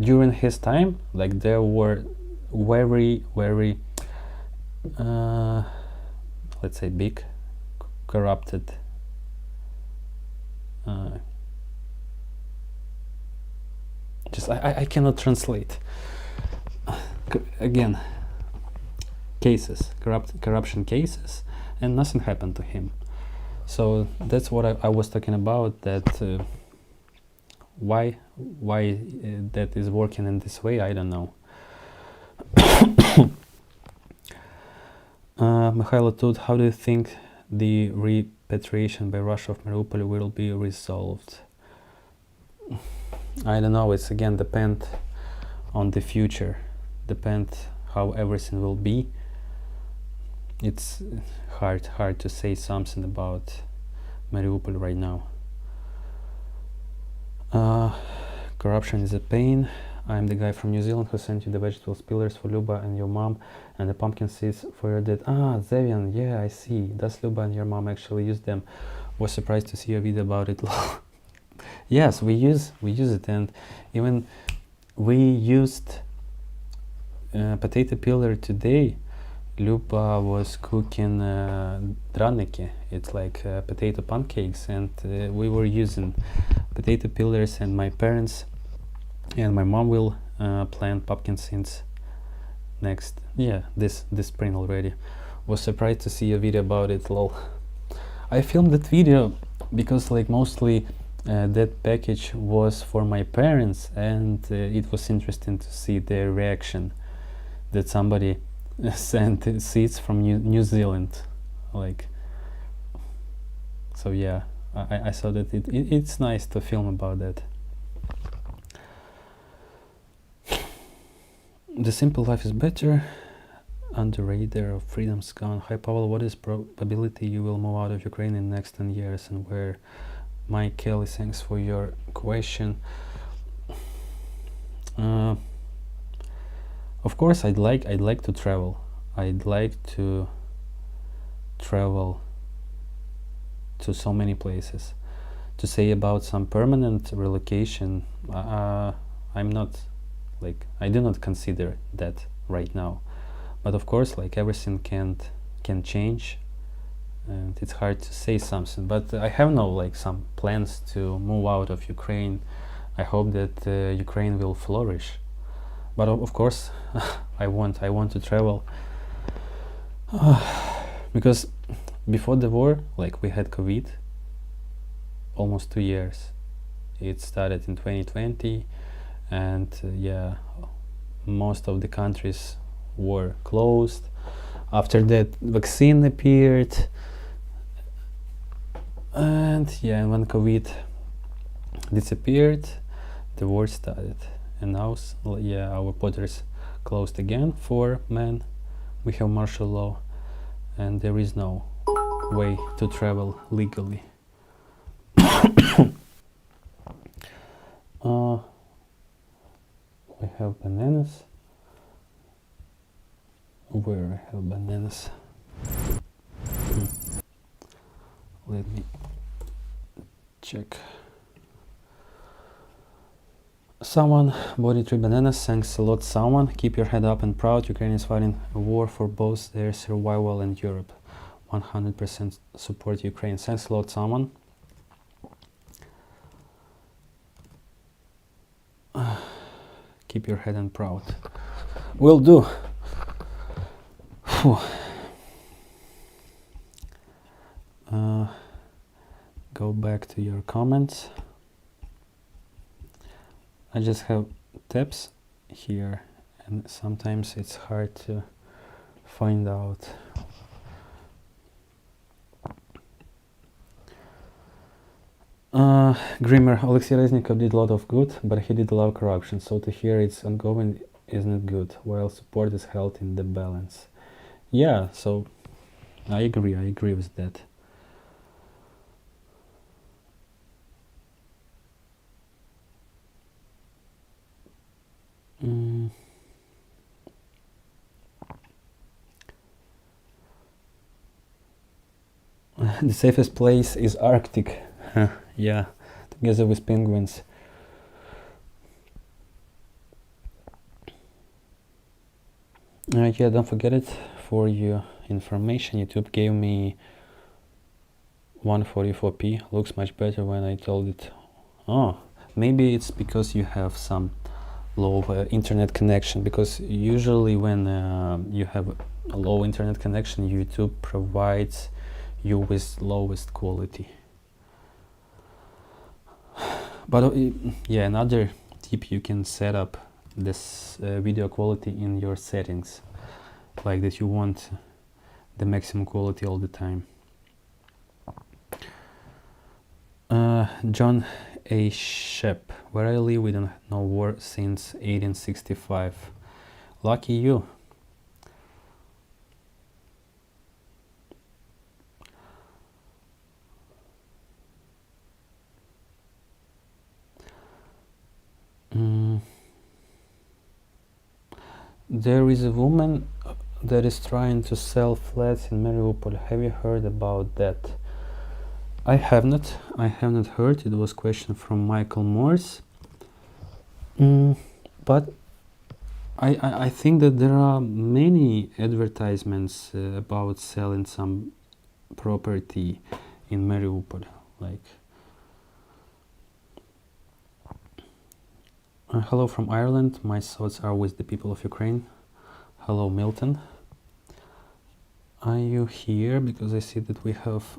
during his time, there were very let's say big corrupted I cannot translate again cases, corruption cases, and nothing happened to him. So that's what I was talking about, that why that is working in this way, I don't know. Mikhailo Tut, how do you think the repatriation by Russia of Mariupol will be resolved? I don't know, it's again depend on the future, depend how everything will be. It's hard to say something about Mariupol right now. Corruption is a pain. I'm the guy from New Zealand who sent you the vegetable peelers for Luba and your mom, and the pumpkin seeds for your dad. Zevian, yeah, I see. Does Luba and your mom actually use them? Was surprised to see your video about it. Yes, we use it, and even we used potato peeler today. Luba was cooking draniki. It's like potato pancakes, and we were using potato peelers, and my parents and my mom will plant pumpkin seeds this spring already. Was surprised to see a video about it, lol. I filmed that video because mostly that package was for my parents, and it was interesting to see their reaction that somebody sent seeds from New Zealand. So yeah, I saw that it's nice to film about that. The simple life is better. Under radar of freedom's gone. Hi Pavlo, what is probability you will move out of Ukraine in the next 10 years, and where? Mike Kelly, thanks for your question. Of course, I'd like to travel. I'd like to travel to so many places. To say about some permanent relocation, I'm not I do not consider that right now. But of course, everything can change, and it's hard to say something. But I have no some plans to move out of Ukraine. I hope that Ukraine will flourish. But of course, I want to travel because before the war, we had COVID, almost 2 years. It started in 2020, and yeah, most of the countries were closed. After that, vaccine appeared, and yeah, when COVID disappeared, the war started, and now our borders closed again for men. We have martial law, and there is no way to travel legally. I have bananas. Where I have bananas? Let me check. Someone bought 3 bananas. Thanks a lot, someone. Keep your head up and proud. Ukraine is fighting a war for both their survival and Europe. 100% support Ukraine. Thanks a lot, someone. Keep your head and proud. Will do. Whew. go back to your comments. I just have tabs here, and sometimes it's hard to find out. Grimmer, Alexei Reznikov did a lot of good, but he did allow corruption, so to hear it's ongoing isn't good, while support is held in the balance. Yeah, so I agree with that. The safest place is Arctic. Yeah, together with penguins. Yeah, don't forget it. For your information, YouTube gave me 144p. Looks much better when I told it. Oh, maybe it's because you have some low internet connection, because usually when you have a low internet connection, YouTube provides you with lowest quality. But yeah, another tip, you can set up this video quality in your settings, like that you want the maximum quality all the time. John A. Shep, where I live we don't know war since 1865. Lucky you. There is a woman that is trying to sell flats in Mariupol. Have you heard about that? I have not heard. It was a question from Michael Morse. But I think that there are many advertisements about selling some property in Mariupol. Like, hello from Ireland. My thoughts are with the people of Ukraine. Hello, Milton. Are you here? Because I see that we have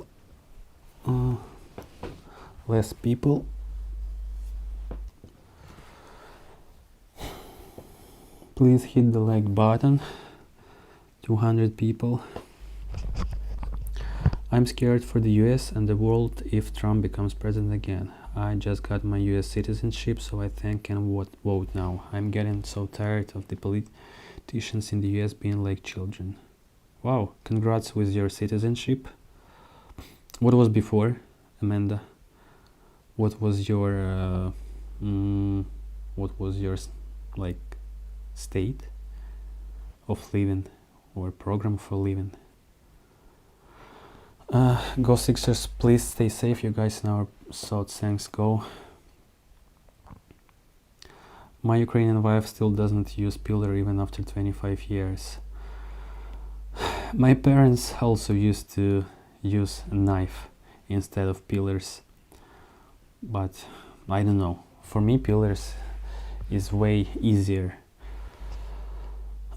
less people. Please hit the like button. 200 people. I'm scared for the US and the world if Trump becomes president again. I just got my US citizenship, so I think I can vote now. I'm getting so tired of the politicians in the US being like children. Wow, congrats with your citizenship. What was before, Amanda? What was your like state of living or program for living? Go Sixers, please stay safe, you guys in our thoughts. Thanks, go. My Ukrainian wife still doesn't use pillar even after 25 years. My parents also used to use a knife instead of pillars, but I don't know, for me pillars is way easier.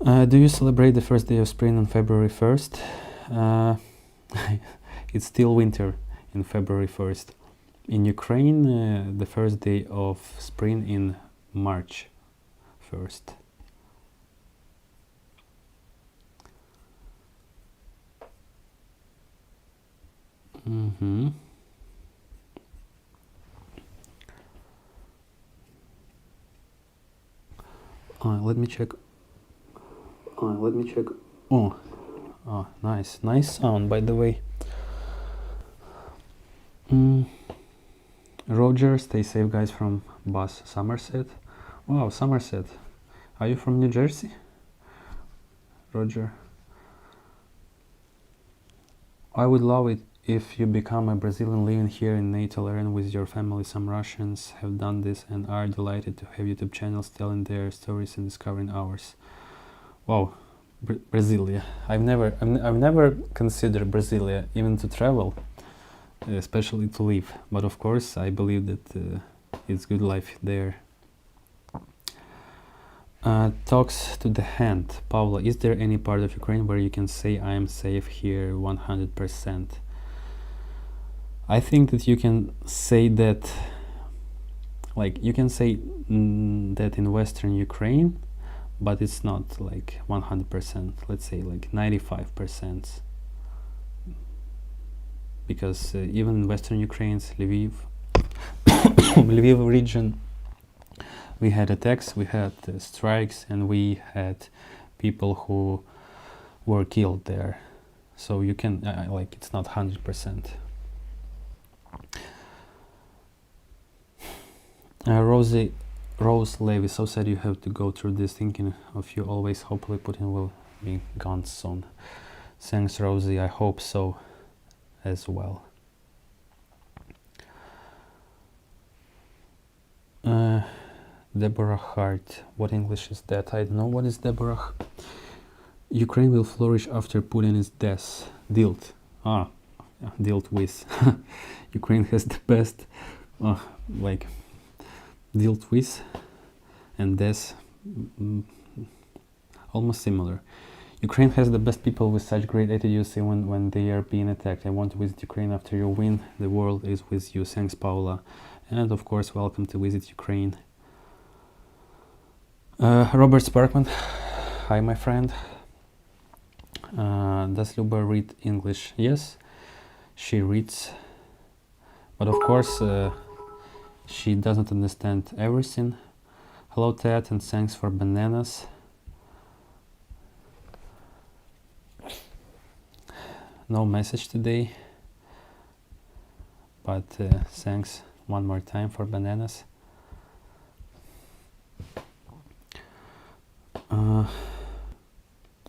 Do you celebrate the first day of spring on February 1st? It's still winter in February 1st. In Ukraine, the first day of spring in March 1st. Let me check. Oh, nice sound, by the way. Roger, stay safe, guys, from Bus Somerset. Wow, Somerset. Are you from New Jersey, Roger? I would love it if you become a Brazilian living here in NATO, learn with your family. Some Russians have done this and are delighted to have YouTube channels telling their stories and discovering ours. Wow, Brasilia. I've never considered Brasilia even to travel, especially to live. But of course, I believe that it's good life there. Talks to the hand. Pavlo, is there any part of Ukraine where you can say I am safe here 100%? I think that you can say that, like, you can say that in Western Ukraine, but it's not like 100%. Let's say like 95%, because even in Western Ukraine's Lviv, Lviv region, we had attacks, we had strikes, and we had people who were killed there. So you can like, it's not 100%. Rose Levy, so sad you have to go through this, thinking of you always. Hopefully Putin will be gone soon. Thanks, Rosie, I hope so as well. Deborah Hart, what English is that? I don't know what is Deborah. Ukraine will flourish after Putin is dealt with. Ukraine has the best, like, dealt with, and death, almost similar. Ukraine has the best people with such great attitudes even when they are being attacked. I want to visit Ukraine after your win. The world is with you. Thanks, Paula. And of course, welcome to visit Ukraine. Robert Sparkman, hi my friend. Does Luba read English? Yes, she reads, but of course she doesn't understand everything. Hello Ted, and thanks for bananas. No message today, but thanks one more time for bananas.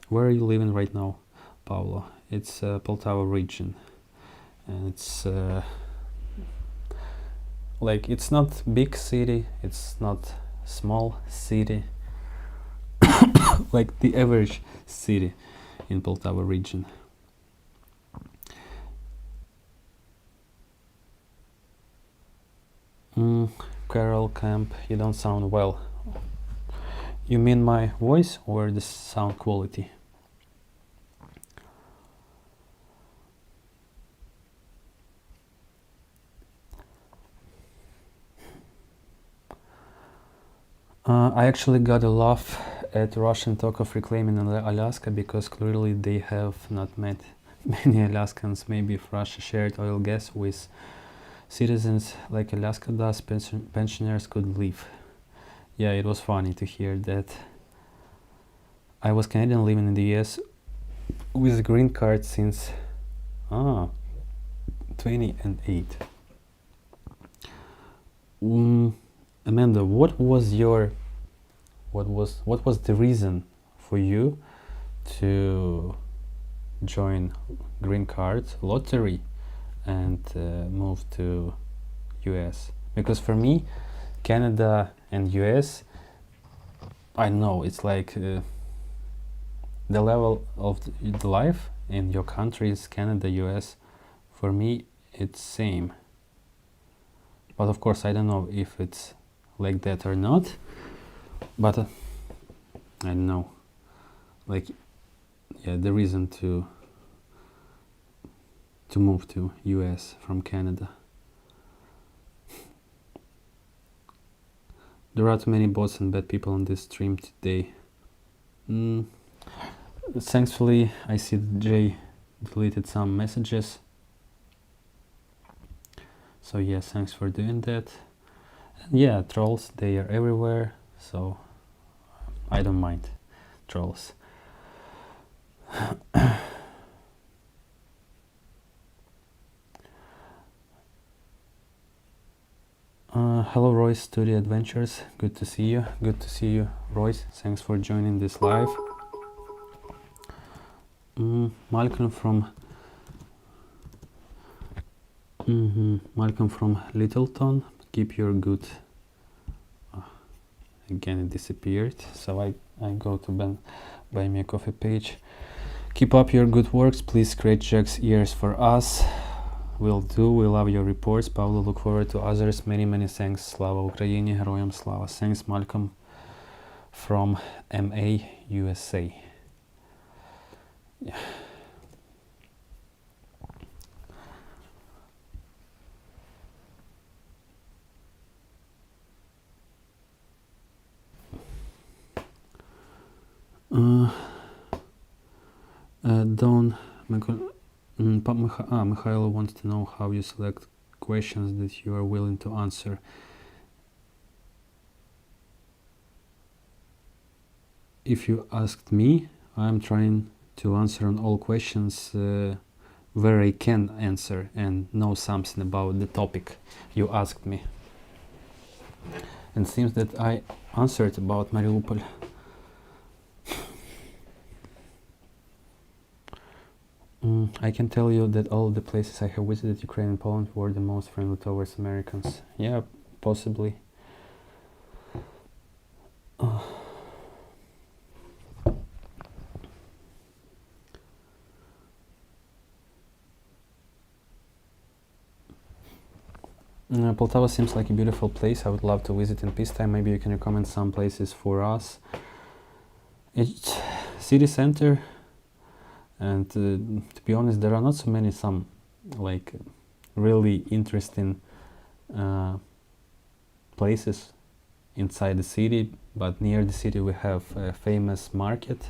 Where are you living right now, Pavlo? It's Poltava region, and it's like, it's not big city, it's not small city, like the average city in Poltava region. Carol Camp, you don't sound well. You mean my voice or the sound quality? I actually got a laugh at Russian talk of reclaiming Alaska, because clearly they have not met many Alaskans. Maybe if Russia shared oil gas with citizens like Alaska does, pensioners could leave. Yeah, it was funny to hear that. I was Canadian living in the US with a green card since 2008. Amanda, what was the reason for you to join green card lottery and move to US? Because for me, Canada and US, I know it's like the level of the life in your country is Canada, US. For me, it's same. But of course, I don't know if it's like that or not. But I don't know. Like, yeah, the reason to move to US from Canada. There are too many bots and bad people on this stream today. Thankfully, I see that Jay deleted some messages. So yeah, thanks for doing that. And yeah, trolls, they are everywhere, so I don't mind trolls. Hello Royce Studio Adventures, good to see you. Good to see you, Royce. Thanks for joining this live. Malcolm from Littleton, keep your good. Again, it disappeared, so I go to buy me a coffee page. Keep up your good works, please scratch Jack's ears for us. Will do, we love your reports. Pavlo, look forward to others. Many thanks. Slava Ukraini, Heroyam Slava. Thanks, Malcolm from MA, USA. Yeah. Don Mikhailo wants to know how you select questions that you are willing to answer. If you asked me, I'm trying to answer on all questions where I can answer and know something about the topic you asked me. And it seems that I answered about Mariupol. I can tell you that all the places I have visited, Ukraine and Poland, were the most friendly towards Americans. Yeah, possibly. Poltava seems like a beautiful place. I would love to visit in peacetime. Maybe you can recommend some places for us. It's city center, and to be honest, there are not so many some like really interesting places inside the city, but near the city we have a famous market,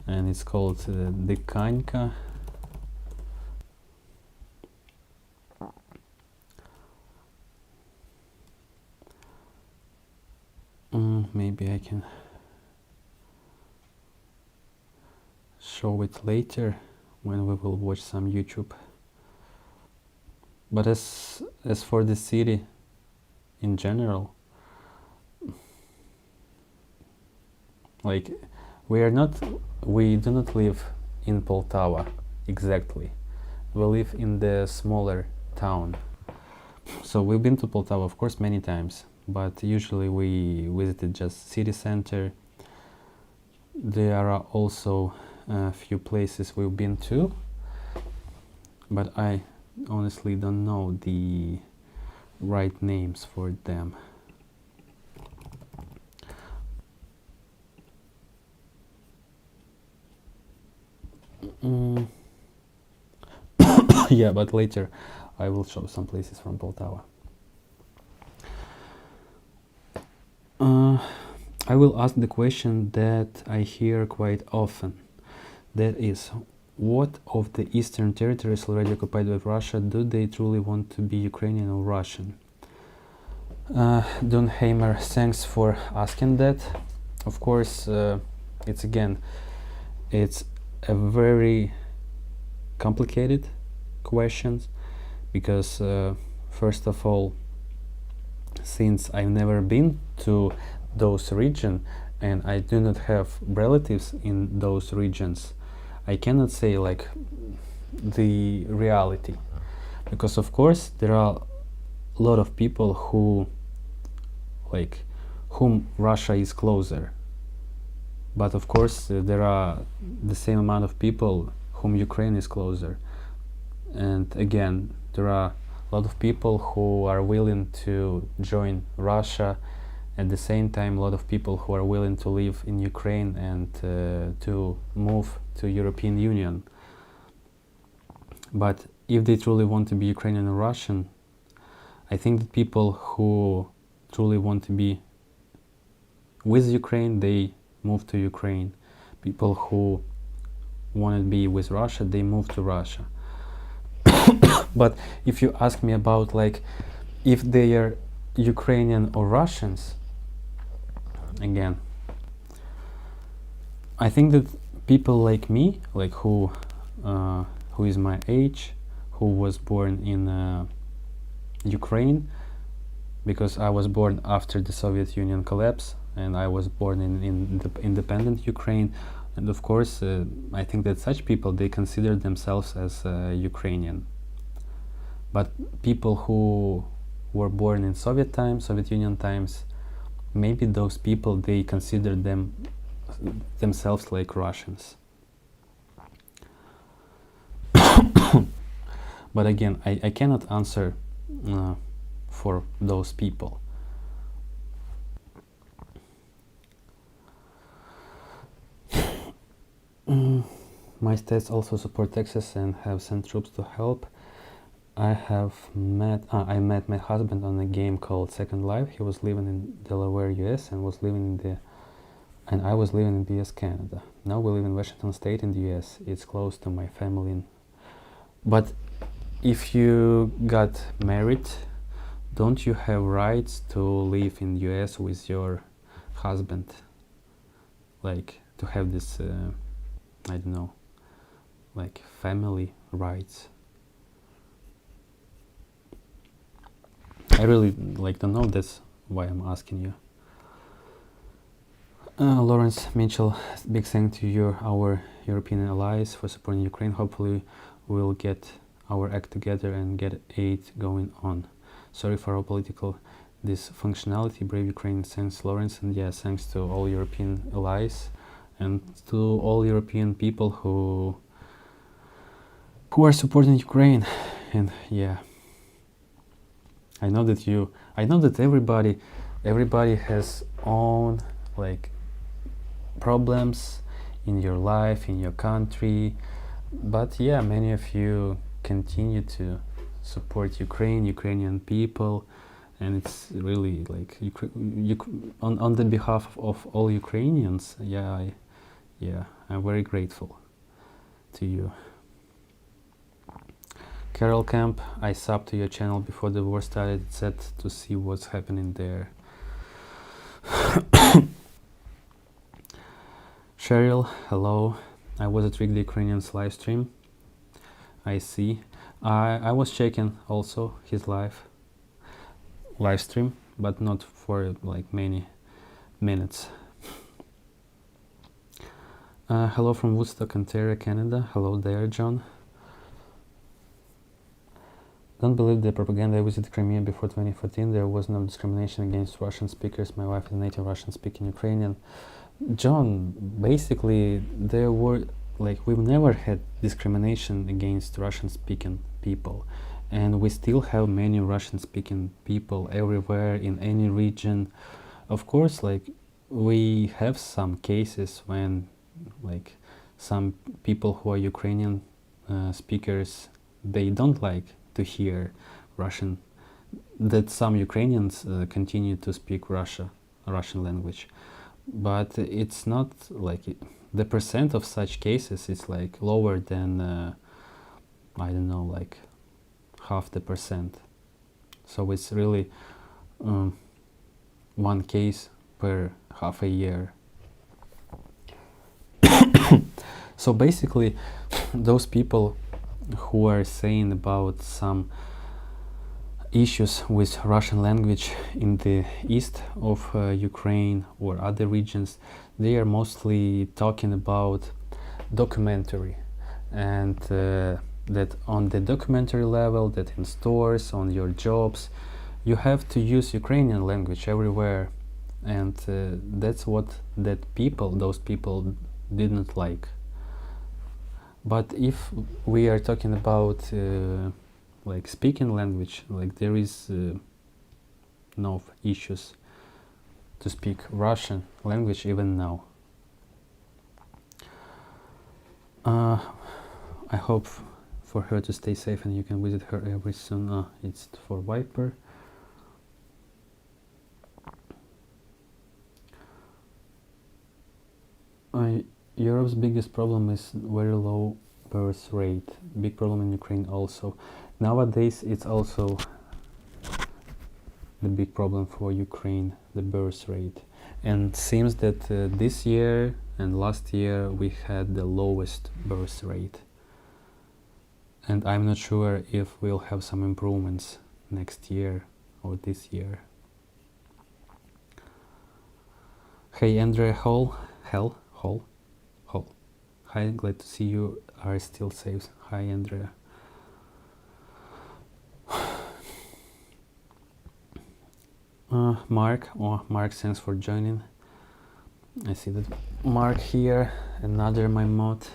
and it's called the Kanka. Maybe I can show it later when we will watch some YouTube. But as for the city in general, like we do not live in Poltava exactly. We live in the smaller town. So we've been to Poltava, of course, many times, but usually we visited just city center. There are also a few places we've been to, but I honestly don't know the right names for them. Yeah, but later I will show some places from Poltava. I will ask the question that I hear quite often. That is, what of the eastern territories already occupied by Russia do they truly want to be Ukrainian or Russian? Don Hamer, thanks for asking that. Of course, it's a very complicated question because first of all, since I've never been to those regions and I do not have relatives in those regions, I cannot say like the reality, because of course there are a lot of people whom Russia is closer, but of course there are the same amount of people whom Ukraine is closer, and again there are a lot of people who are willing to join Russia. At the same time, a lot of people who are willing to live in Ukraine and to move to European Union. But if they truly want to be Ukrainian or Russian, I think that people who truly want to be with Ukraine, they move to Ukraine. People who want to be with Russia, they move to Russia. But if you ask me about like if they are Ukrainian or Russians, again, I think that people like me, like who is my age, who was born in Ukraine, because I was born after the Soviet Union collapse, and I was born in the independent Ukraine, and of course, I think that such people, they consider themselves as Ukrainian. But people who were born in Soviet times, Soviet Union times, maybe those people, they consider themselves like Russians. But again, I cannot answer for those people. My states also support Texas and have sent troops to help. I met my husband on a game called Second Life. He was living in Delaware, US, and I was living in BS, Canada. Now we live in Washington State in the US. It's close to my family. But if you got married, don't you have rights to live in the US with your husband? Like to have this, I don't know, like family rights. I really don't know. That's why I'm asking you. Lawrence Mitchell, big thank to you, our European allies, for supporting Ukraine. Hopefully we'll get our act together and get aid going on. Sorry for our political dysfunctionality. Brave Ukraine. Thanks, Lawrence, and yeah, thanks to all European allies and to all European people who are supporting Ukraine. And yeah, I know that everybody has own problems in your life, in your country, but yeah, many of you continue to support Ukrainian people, and it's really on the behalf of all Ukrainians. I'm very grateful to you. Carol Camp, I subbed to your channel before the war started. It's sad to see what's happening there. Cheryl, hello. I was at Rick the Ukrainian's live stream. I see. I was checking also his live stream, but not for many minutes. Hello from Woodstock, Ontario, Canada. Hello there, John. Don't believe the propaganda. I visited Crimea before 2014. There was no discrimination against Russian speakers. My wife is native Russian-speaking Ukrainian. John, basically, there were we've never had discrimination against Russian-speaking people, and we still have many Russian-speaking people everywhere in any region. Of course, we have some cases when some people who are Ukrainian speakers, they don't like to hear Russian, that some Ukrainians continue to speak Russian language, but it's not the percent of such cases is lower than I don't know, half the percent. So it's really one case per half a year. So basically, those people who are saying about some issues with Russian language in the east of Ukraine or other regions, they are mostly talking about documentary, and that on the documentary level, that in stores, on your jobs, you have to use Ukrainian language everywhere, and that's what those people didn't like. But if we are talking about speaking language, there is no issues to speak Russian language even now. I hope for her to stay safe and you can visit her every soon. It's for Viper. Europe's biggest problem is very low birth rate. Big problem in Ukraine also. Nowadays it's also the big problem for Ukraine, the birth rate. And seems that this year and last year we had the lowest birth rate. And I'm not sure if we'll have some improvements next year or this year. Hey Andrea Hall. Hi, glad to see you are still safe. Hi Andrea. Mark, thanks for joining. I see that Mark here, another my mod.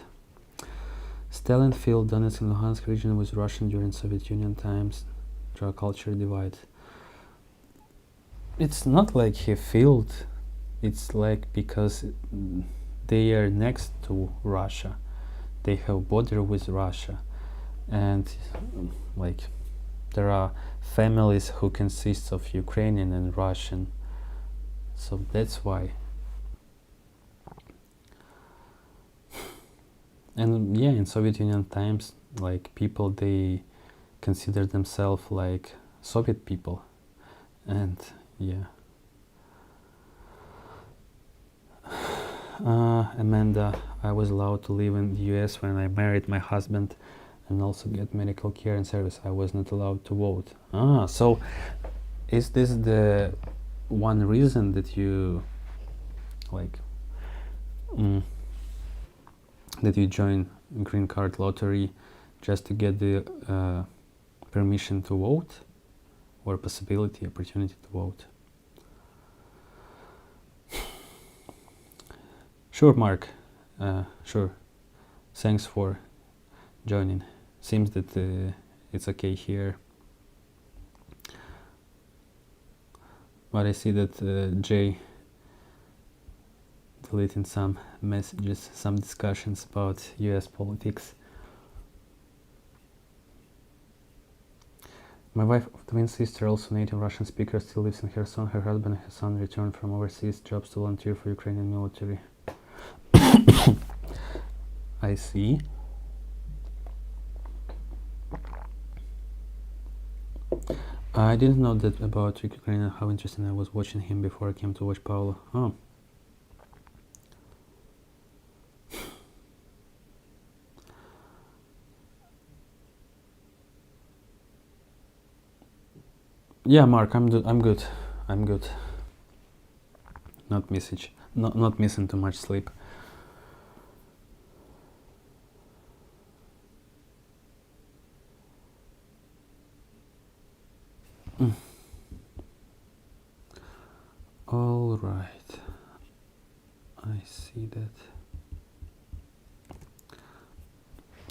Stalin filled Donetsk and Luhansk region with Russian during Soviet Union times. Draw culture divide. It's not like he filled, it's because they are next to Russia. They have border with Russia, and there are families who consist of Ukrainian and Russian, so that's why. And yeah, in Soviet Union times, like people, they consider themselves like Soviet people. And yeah. Amanda, I was allowed to live in the US when I married my husband and also get medical care and service. I was not allowed to vote. So is this the one reason that you like that you join green card lottery, just to get the permission to vote, or possibility, opportunity to vote? Sure, Mark. Sure. Thanks for joining. Seems that it's okay here. But I see that Jay deleting some messages, some discussions about US politics. My wife, twin sister, also native Russian speaker, still lives in Kherson. Her husband and her son returned from overseas jobs to volunteer for Ukrainian military. I see. I didn't know that about Ukraine. How interesting. I was watching him before I came to watch Pavlo. Oh. Yeah, Mark, I'm good. I'm good. Not missing too much sleep. All right. I see that.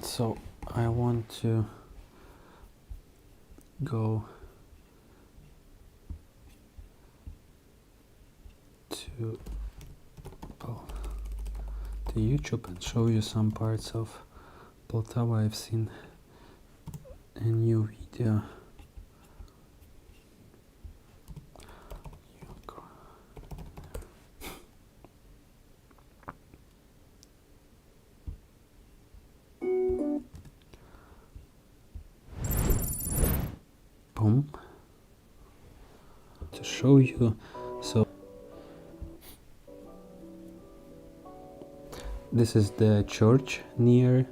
So I want to go to YouTube and show you some parts of Poltava. I've seen a new video. Boom. To show you. So this is the church near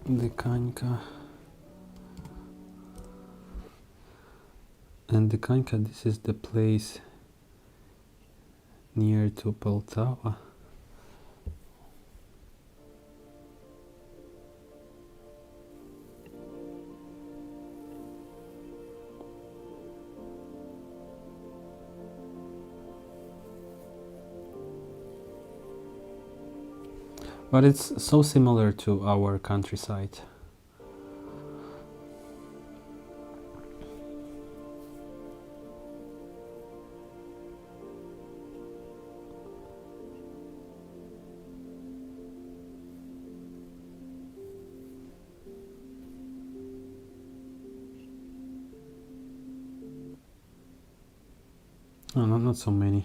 the Kanka. And the Kanka, this is the place near to Poltava. But it's so similar to our countryside. Oh, not so many.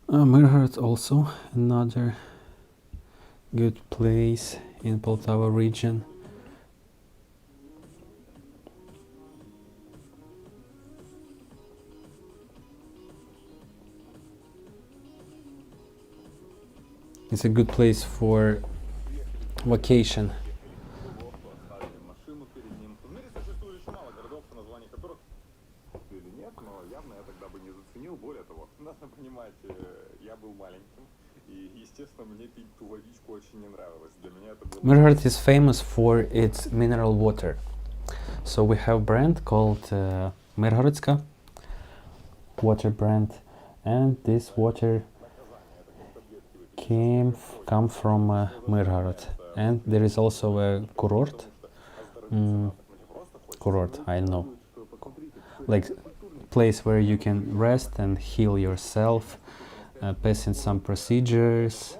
Mirhart also another good place in Poltava region. It's a good place for vacation. Mirhart is famous for its mineral water. So we have a brand called Mirharodska water brand, and this water come from Mirhorod. And there is also a kurort. Kurort, I don't know, like place where you can rest and heal yourself, passing some procedures,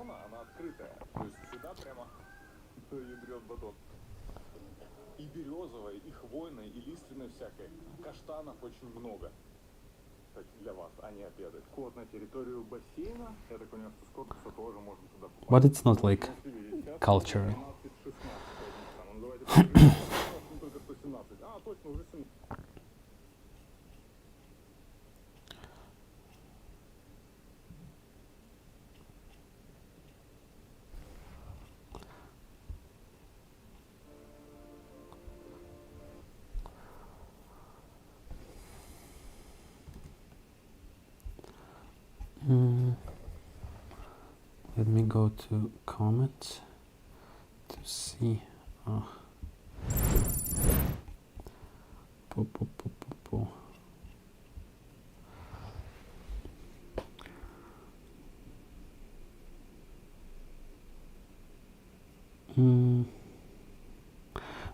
И березовой, и хвойной, и лиственной всякой. Каштанов очень много. Кстати, для вас, а не обедать. Вход на территорию бассейна. Я так понимаю, что с корпуса тоже можно туда попасть. But it's not like cultural. 12-16. Ну, давайте посмотрим. Только что 17. А, точно, уже 17. Let me go to comments to see. Po, po, po, po, po.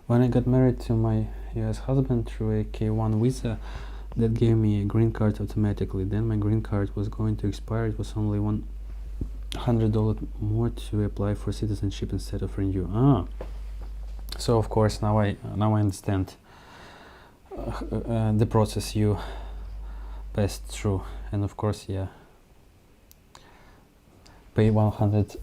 When I got married to my US husband through a K1 visa, that gave me a green card automatically. Then my green card was going to expire. It was only $100 more to apply for citizenship instead of renew. So of course now I understand the process you passed through, and of course, yeah, pay $100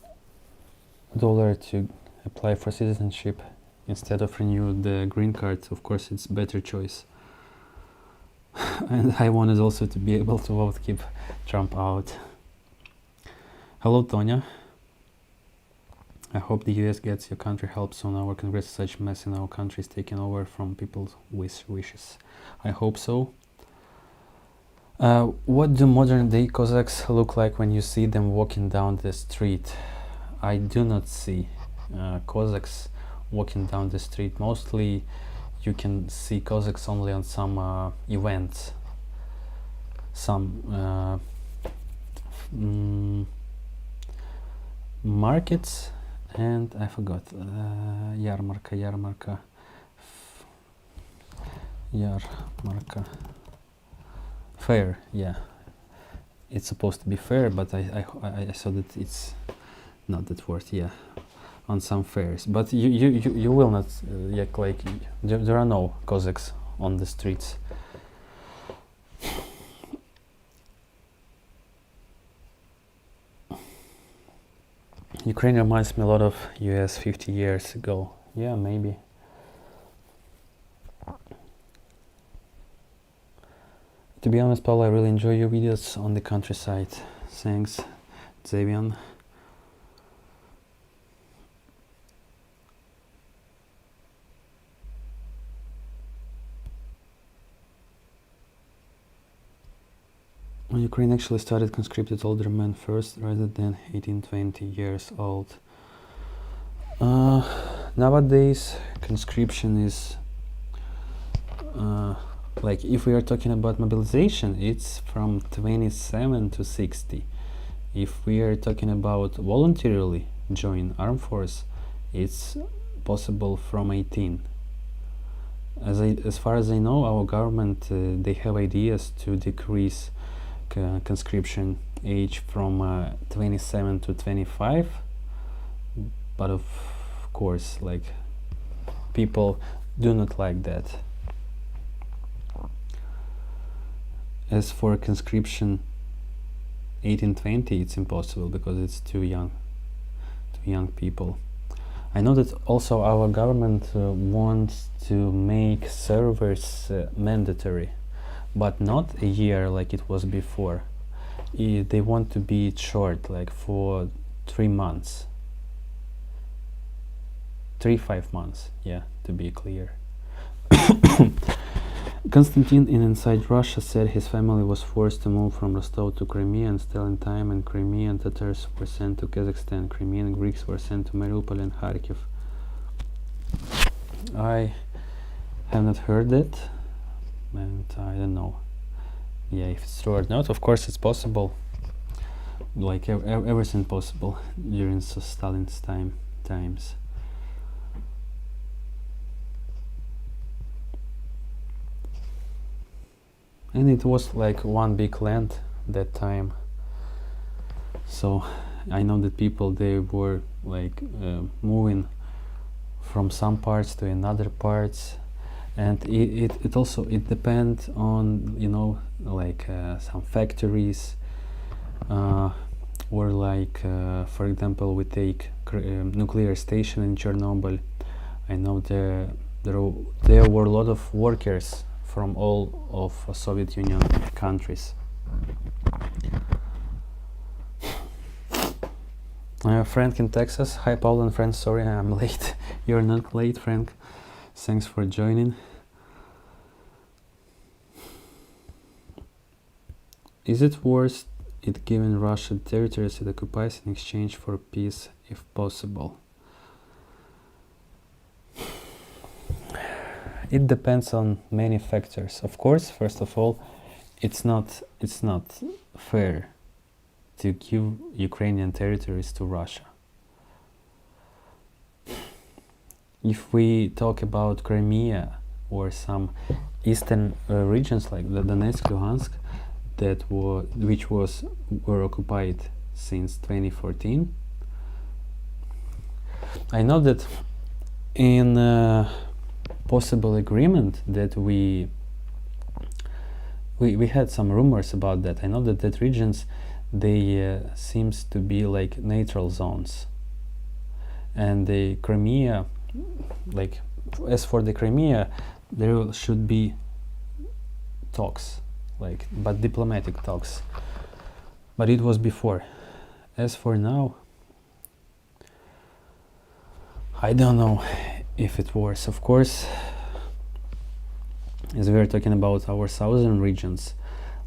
to apply for citizenship instead of renew the green card. Of course, it's better choice. And I wanted also to be able to vote, keep Trump out. Hello, Tonya. I hope the US gets your country help soon. Our Congress is such mess in our country is taken over from people's wishes. I hope so. What do modern day Cossacks look like when you see them walking down the street? I do not see Cossacks walking down the street. Mostly you can see Cossacks only on some events, some markets, and I forgot, yarmarka, fair, yeah. It's supposed to be fair, but I saw that it's not that word, yeah. On some fairs, but you will not like there are no Cossacks on the streets. Ukraine reminds me a lot of US 50 years ago. Yeah, maybe. To be honest, Paul, I really enjoy your videos on the countryside. Thanks, Xavian. Ukraine actually started conscripted older men first rather than 18-20 years old. Nowadays conscription is like if we are talking about mobilization, it's from 27 to 60. If we are talking about voluntarily join armed force, it's possible from 18. As far as I know, our government they have ideas to decrease conscription age from 27 to 25, but of course, like, people do not like that. As for conscription 18-20, it's impossible because it's too young people. I know that also our government wants to make servers mandatory, but not a year like it was before. They want to be short, like for 3 months. 3-5 months, yeah, to be clear. Konstantin in Inside Russia said his family was forced to move from Rostov to Crimea and Stalin time, and Crimean Tatars were sent to Kazakhstan. Crimean Greeks were sent to Mariupol and Kharkiv. I have not heard that, and I don't know, yeah, if it's true or not. Of course it's possible, like everything possible during Stalin's times. And it was like one big land that time, so I know that people, they were like moving from some parts to another parts, and it also it depends on, you know, like some factories, or like for example, we take nuclear station in Chernobyl. I know there were a lot of workers from all of Soviet Union countries. Frank in Texas. Hi, Pavlo and friends. Sorry, I'm late. You're not late, Frank. Thanks for joining. Is it worth it giving Russia territories it occupies in exchange for peace, if possible? It depends on many factors. Of course, first of all, it's not fair to give Ukrainian territories to Russia. If we talk about Crimea or some eastern regions like the Donetsk, Luhansk, which were occupied since 2014, I know that in possible agreement that we had some rumors about that. I know that regions, they seems to be like neutral zones, and the Crimea, like as for the Crimea, there should be talks, like, but diplomatic talks, but it was before. As for now, I don't know if it was. Of course, as we are talking about our southern regions,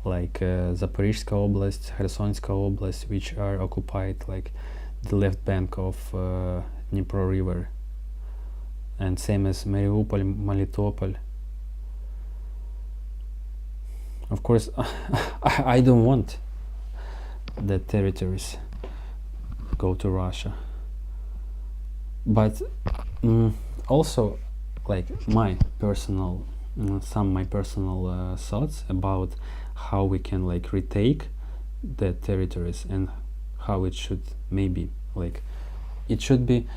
like Zaporizhzhia Oblast, Khersonska Oblast, which are occupied, like the left bank of Dnipro River, and same as Mariupol, Melitopol. Of course, I don't want that territories go to Russia, but also, like my personal thoughts about how we can like retake the territories and how it should maybe like it should be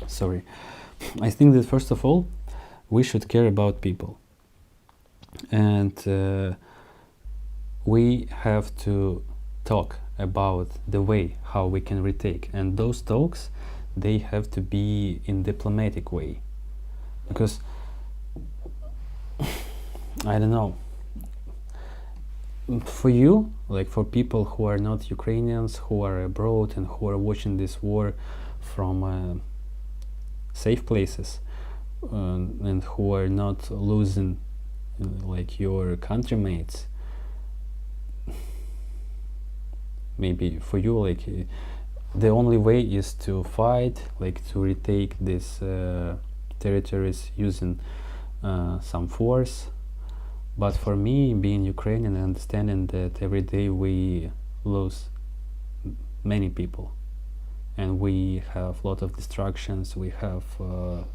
sorry. I think that first of all we should care about people, and we have to talk about the way how we can retake, and those talks, they have to be in diplomatic way, because I don't know, for you, like for people who are not Ukrainians, who are abroad and who are watching this war from safe places, and who are not losing like your countrymates, maybe for you, like the only way is to fight, like to retake these territories using some force. But for me, being Ukrainian and understanding that every day we lose many people, and we have a lot of destructions, we have a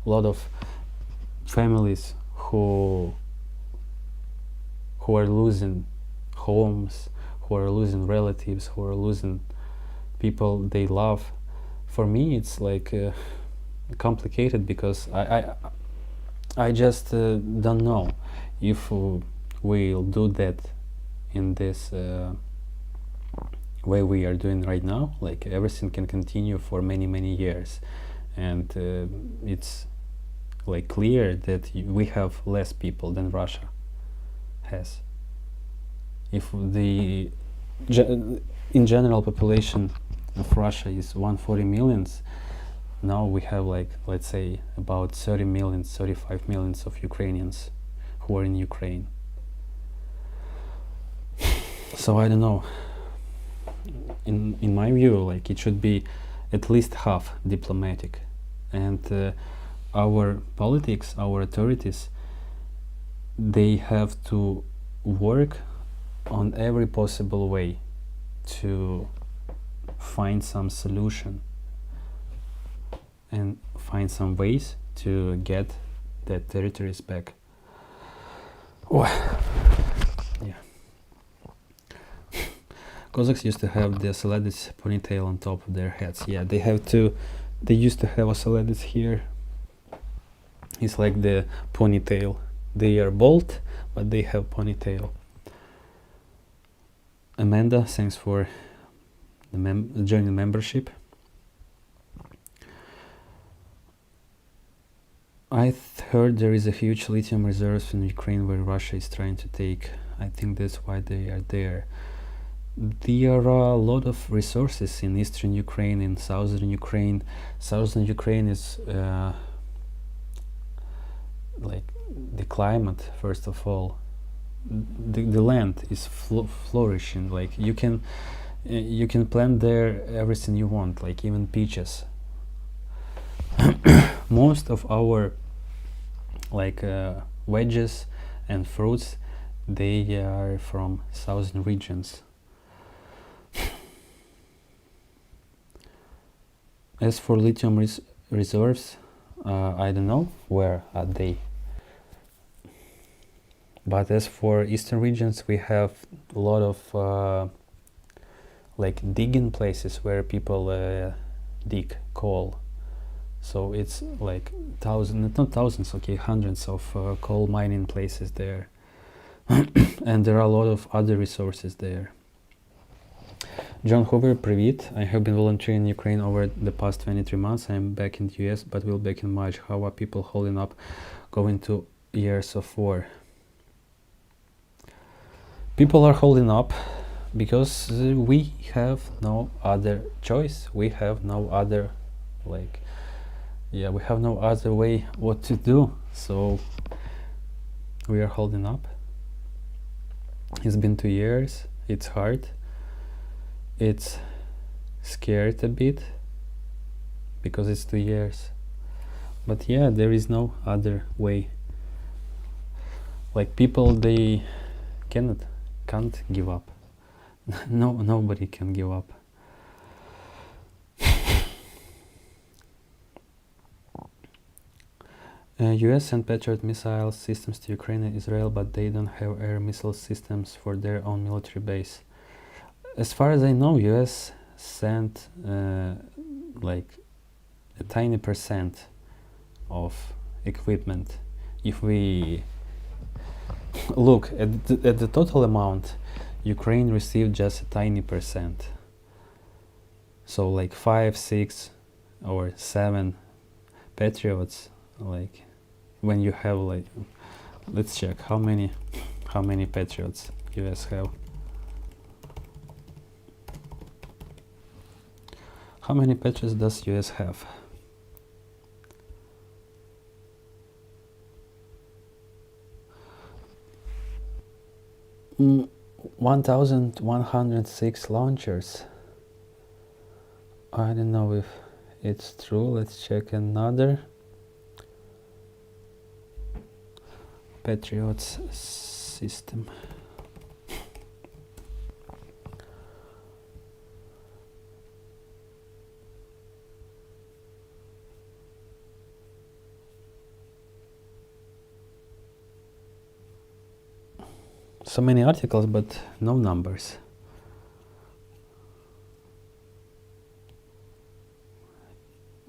lot of families who are losing homes, who are losing relatives, who are losing people they love. For me, it's like complicated, because I just don't know if we'll do that in this way we are doing right now. Like everything can continue for many years, and it's like clear that we have less people than Russia has. If the in general population of Russia is 140 millions, now we have like, let's say, about 30 millions, 35 millions of Ukrainians who are in Ukraine. So I don't know. In my view, like it should be at least half diplomatic, and our politics, our authorities, they have to work on every possible way to find some solution and find some ways to get the territories back. Oh, yeah. Cossacks used to have the Oseledis ponytail on top of their heads. Yeah, they used to have Oseledis here. It's like the ponytail. They are bald, but they have ponytail. Amanda, thanks for the joining membership. I heard there is a huge lithium reserves in Ukraine where Russia is trying to take. I think that's why they are there. There are a lot of resources in eastern Ukraine, in southern Ukraine. Southern Ukraine is like the climate, first of all. The land is flourishing. Like you can plant there everything you want, like even peaches. Most of our like veggies and fruits, they are from southern regions. As for lithium reserves, I don't know where are they. But as for eastern regions, we have a lot of like digging places where people dig coal. So it's like not thousands, okay, hundreds of coal mining places there. And there are a lot of other resources there. John Hoover, привет. I have been volunteering in Ukraine over the past 23 months. I'm back in the US, but will back in March. How are people holding up going to years of war? People are holding up because we have no other choice. We have no other we have no other way what to do. So we are holding up. It's been 2 years. It's hard. It's scared a bit because it's 2 years. But yeah, there is no other way. Like people, they can't give up. Nobody can give up. US sent Patriot missile systems to Ukraine and Israel, but they don't have air missile systems for their own military base. As far as I know, US sent like a tiny percent of equipment. If we look at the total amount, Ukraine received just a tiny percent. So like 5, 6 or 7 Patriots, like when you have like, let's check how many Patriots US have. How many Patriots does US have? Mm, 1,106 launchers. I don't know if it's true. Let's check another. Patriots system. So many articles, but no numbers.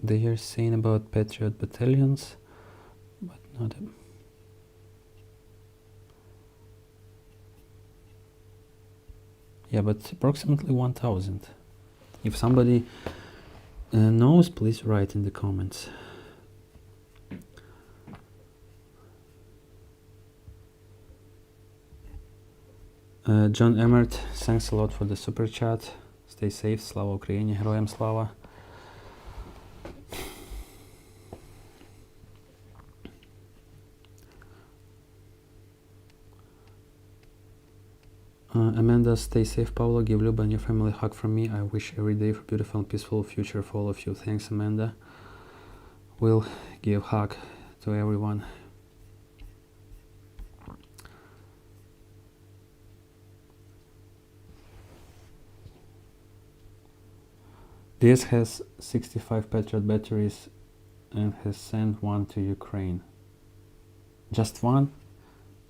They are saying about Patriot battalions, but not. Yeah, but approximately 1,000. If somebody knows, please write in the comments. John Emmert, thanks a lot for the super chat. Stay safe. Slava Ukraini, Героям слава. Amanda, stay safe. Pavlo, give Luba and your family a hug from me. I wish every day for beautiful and peaceful future for all of you. Thanks, Amanda. We'll give hug to everyone. This has 65 Patriot batteries and has sent one to Ukraine. Just one?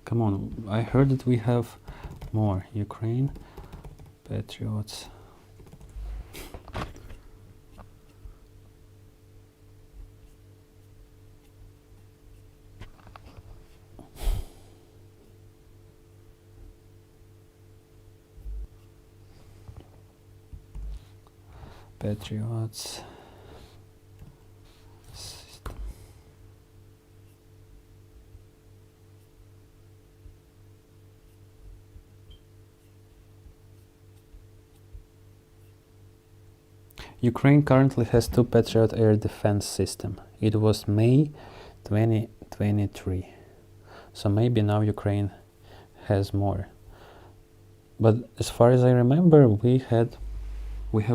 Come on, I heard that we have more. Ukraine Patriots. Patriots. Ukraine currently has 2 Patriot air defense systems. It was May 2023. So maybe now Ukraine has more. But as far as I remember, we have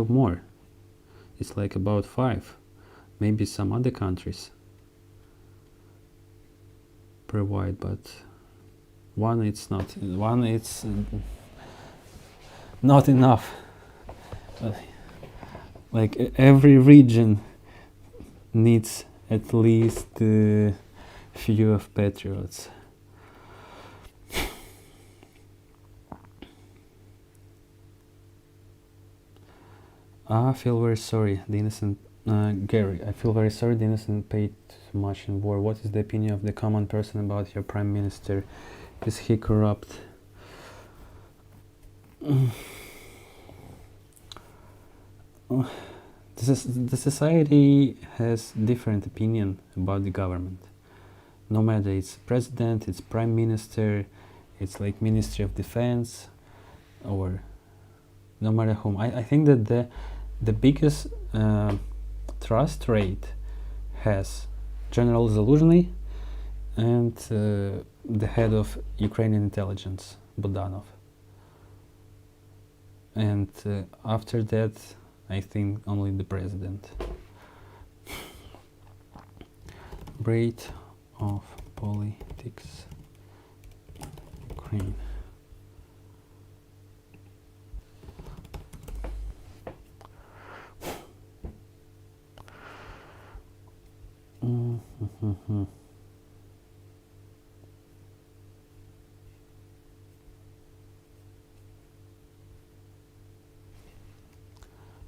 more. It's like about 5. Maybe some other countries provide, but it's not enough. Like every region needs at least a few of Patriots. I feel very sorry, the innocent Gary. I feel very sorry the innocent paid too much in war. What is the opinion of the common person about your prime minister? Is he corrupt? The society has different opinion about the government. No matter it's president, it's prime minister, it's like Ministry of Defense, or no matter whom. I think that the biggest trust rate has General Zaluzhny and the head of Ukrainian intelligence, Budanov. And after that, I think only the president. Braid of politics, Ukraine.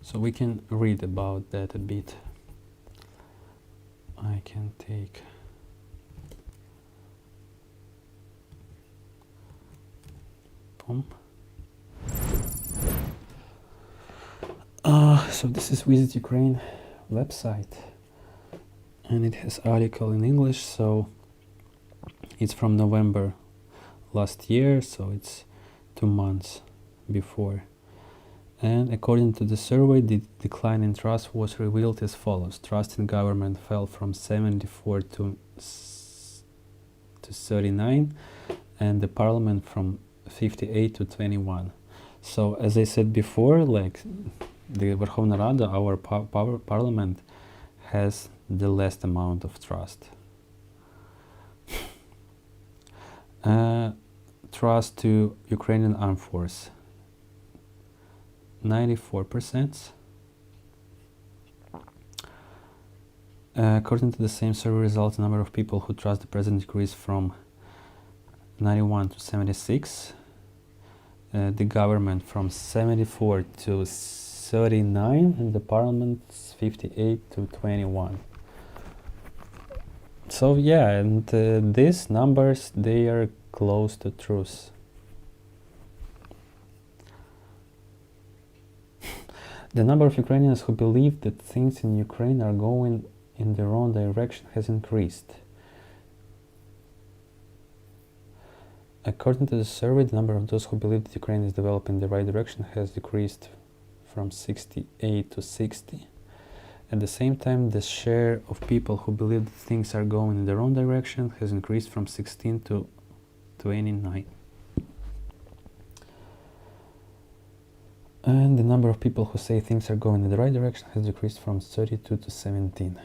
So we can read about that a bit. I can take so this is Visit Ukraine website, and it has article in English, so it's from November last year, so it's 2 months before. And according to the survey, the decline in trust was revealed as follows. Trust in government fell from 74 to 39, and the parliament from 58 to 21. So as I said before, like the Verkhovna Rada, our parliament, has the least amount of trust. Trust to Ukrainian armed force, 94%. According to the same survey results, the number of people who trust the president decreased from 91 to 76. The government from 74 to 39, and the parliament 58 to 21. So yeah, and these numbers, they are close to truth. The number of Ukrainians who believe that things in Ukraine are going in the wrong direction has increased. According to the survey, the number of those who believe that Ukraine is developing in the right direction has decreased from 68 to 60. At the same time, the share of people who believe that things are going in the wrong direction has increased from 16 to 29. And the number of people who say things are going in the right direction has decreased from 32 to 17.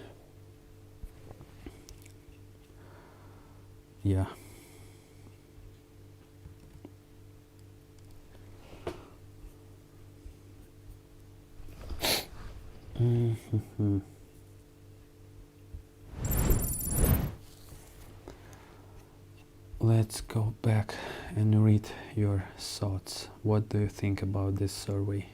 Yeah. let's go back and read your thoughts. What do you think about this survey?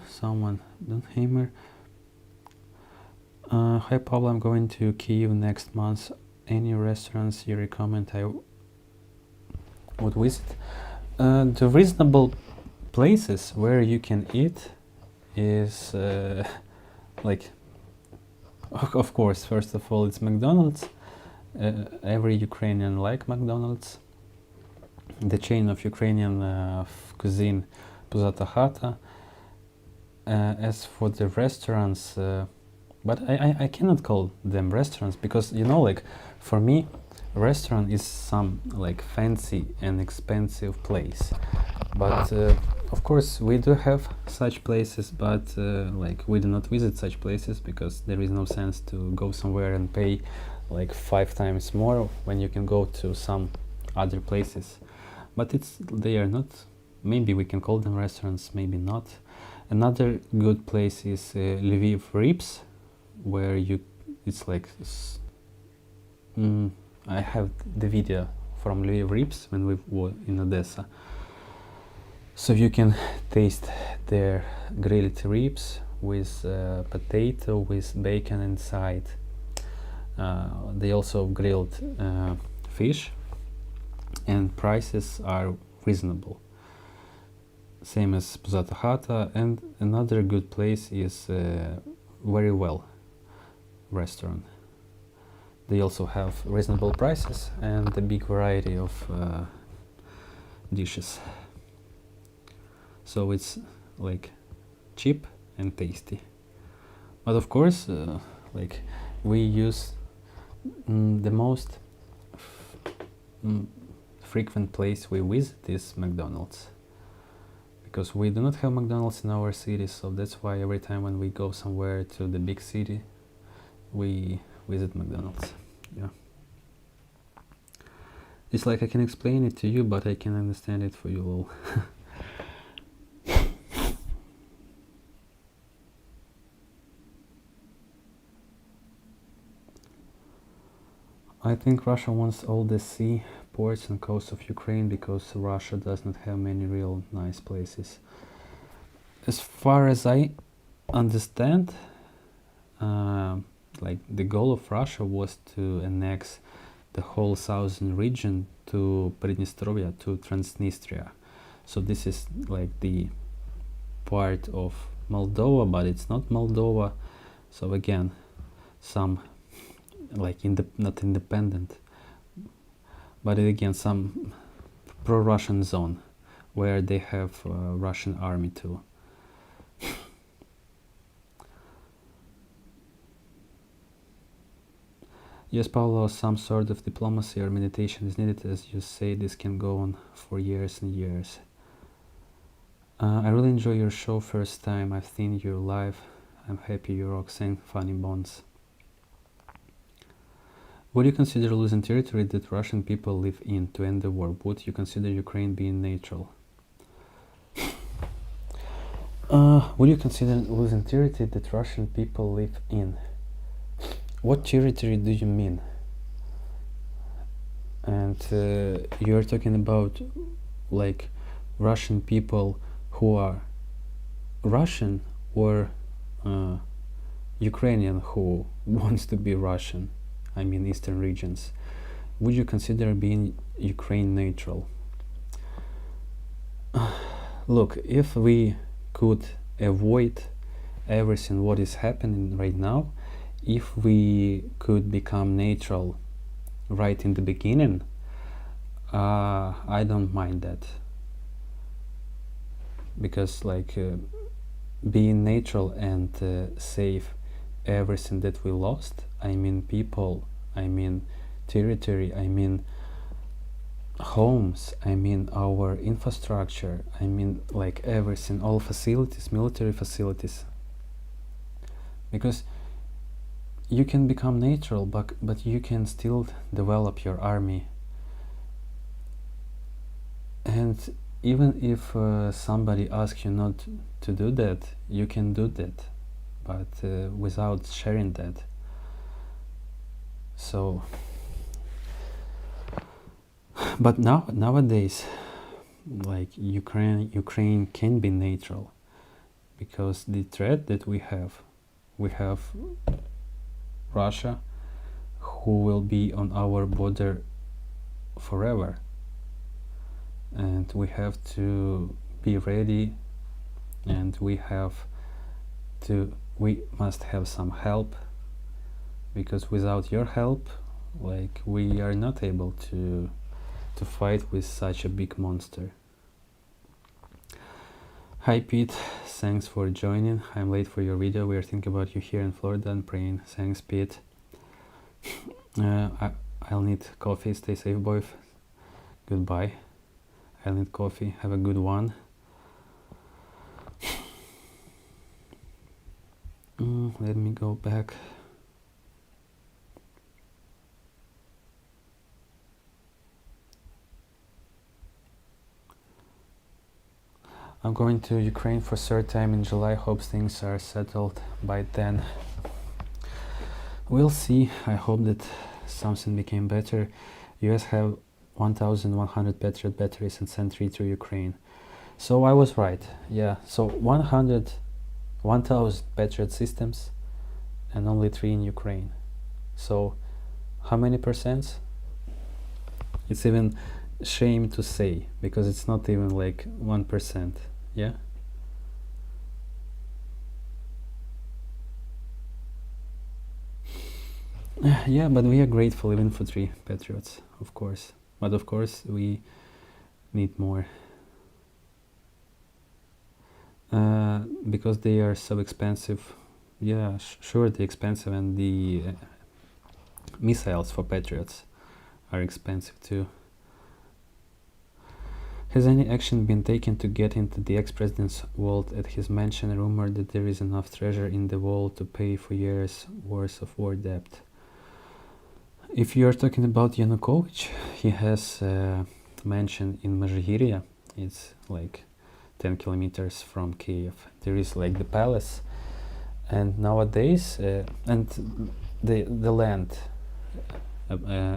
Someone, don't hammer. Hi Pablo, I'm going to Kyiv next month. Any restaurants you recommend I would visit? The reasonable places where you can eat is like, of course, first of all, it's McDonald's. Every Ukrainian like McDonald's. The chain of Ukrainian cuisine, Puzata Hata. As for the restaurants, but I cannot call them restaurants because, you know, like, for me, a restaurant is some like fancy and expensive place. But of course we do have such places, but like, we do not visit such places because there is no sense to go somewhere and pay like 5 times more when you can go to some other places. But they are not, maybe we can call them restaurants, maybe not. Another good place is Lviv Ribs, where it's like, I have the video from Lviv Ribs when we were in Odessa. So you can taste their grilled ribs with potato, with bacon inside. They also grilled fish, and prices are reasonable. Same as Puzata Hata. And another good place is Very Well restaurant. They also have reasonable prices and a big variety of dishes. So it's like cheap and tasty. But of course, like, we use the most frequent place we visit is McDonald's, because we do not have McDonald's in our city. So that's why every time when we go somewhere to the big city, we visit McDonald's. Yeah, it's like I can explain it to you, but I can understand it for you all. I think Russia wants all the sea ports and coast of Ukraine because Russia does not have many real nice places. As far as I understand, like, the goal of Russia was to annex the whole southern region to Pridnestrovia, to Transnistria. So this is like the part of Moldova, but it's not Moldova. So again, some like not independent, but again some pro-Russian zone where they have Russian army too. Yes, Pavlo, some sort of diplomacy or meditation is needed. As you say, this can go on for years and years. I really enjoy your show. First time I've seen you live. I'm happy you rock, saying funny bonds. Would you consider losing territory that Russian people live in to end the war? Would you consider Ukraine being neutral? Would you consider losing territory that Russian people live in? What territory do you mean? And you're talking about like Russian people who are Russian, or Ukrainian who wants to be Russian? I mean eastern regions. Would you consider being Ukraine neutral? Look, if we could avoid everything what is happening right now, if we could become neutral right in the beginning, I don't mind that, because like being neutral and save everything that we lost, I mean people, I mean territory, I mean homes, I mean our infrastructure, I mean like everything, all facilities, military facilities. Because you can become neutral, but you can still develop your army. And even if somebody asks you not to do that, you can do that, but without sharing that. So, but nowadays, like Ukraine can be neutral, because the threat that we have Russia, who will be on our border forever, and we have to be ready, and we must have some help, because without your help, like, we are not able to fight with such a big monster. Hi Pete, thanks for joining. I'm late for your video. We are thinking about you here in Florida and praying. Thanks Pete. I'll need coffee. Stay safe, boy. Goodbye. I'll need coffee. Have a good one. Let me go back. I'm going to Ukraine for third time in July. Hope things are settled by then. We'll see. I hope that something became better. US have 1,100 Patriot batteries and sent 3 to Ukraine. So I was right. Yeah. So 1,000 Patriot systems and only 3 in Ukraine. So how many percent? It's even shame to say, because it's not even like 1%. Yeah. Yeah, but we are grateful even for 3 Patriots, of course. But of course we need more. Because they are so expensive. Yeah, sure, they're expensive, and the missiles for Patriots are expensive too. Has any action been taken to get into the ex-president's vault at his mansion? Rumored that there is enough treasure in the vault to pay for years' worth of war debt. If you are talking about Yanukovych, he has a mansion in Mazhigirya. It's like 10 kilometers from Kiev. There is like the palace, and nowadays, and the land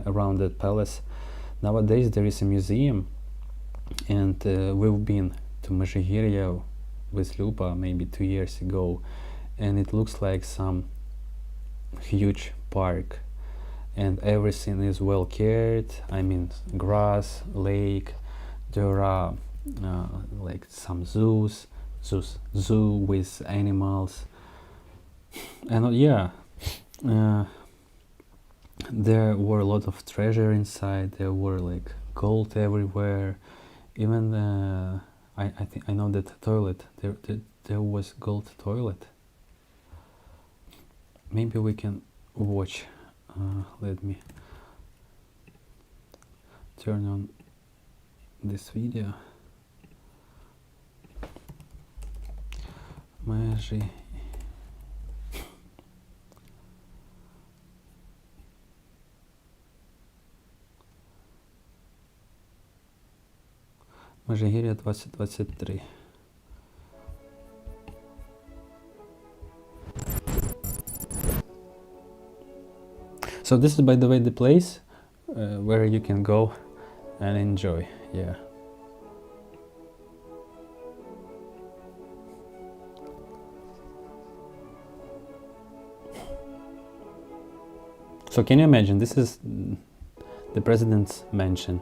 around that palace, nowadays there is a museum, and we've been to Mazhigirya with Lupa maybe 2 years ago, and it looks like some huge park, and everything is well cared. I mean, grass, lake, there are like some zoo with animals, and yeah, there were a lot of treasure inside. There were like gold everywhere. Even I think I know that toilet, there was gold toilet. Maybe we can watch. Let me turn on this video. Межи. Межигір'я 2023. So this is, by the way, the place where you can go and enjoy. Yeah. So can you imagine, this is the president's mansion.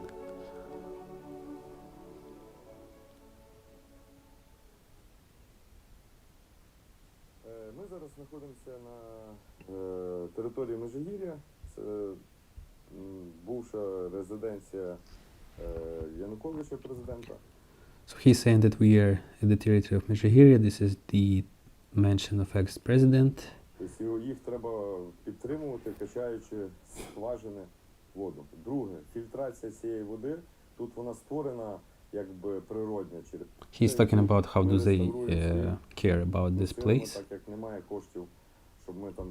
Ми зараз знаходимося на території Межигір'я. Це бувша резиденція Януковича, президента. So he's saying that we are at the territory of Межигір'я. This is the mansion of ex-president. Тобто їх треба підтримувати, качаючи з скважини воду. Друге, фільтрація цієї води Тут вона створена якби природня через He's talking about how ми do they реставруємо care about this силами, place. так як немає коштів, щоб ми там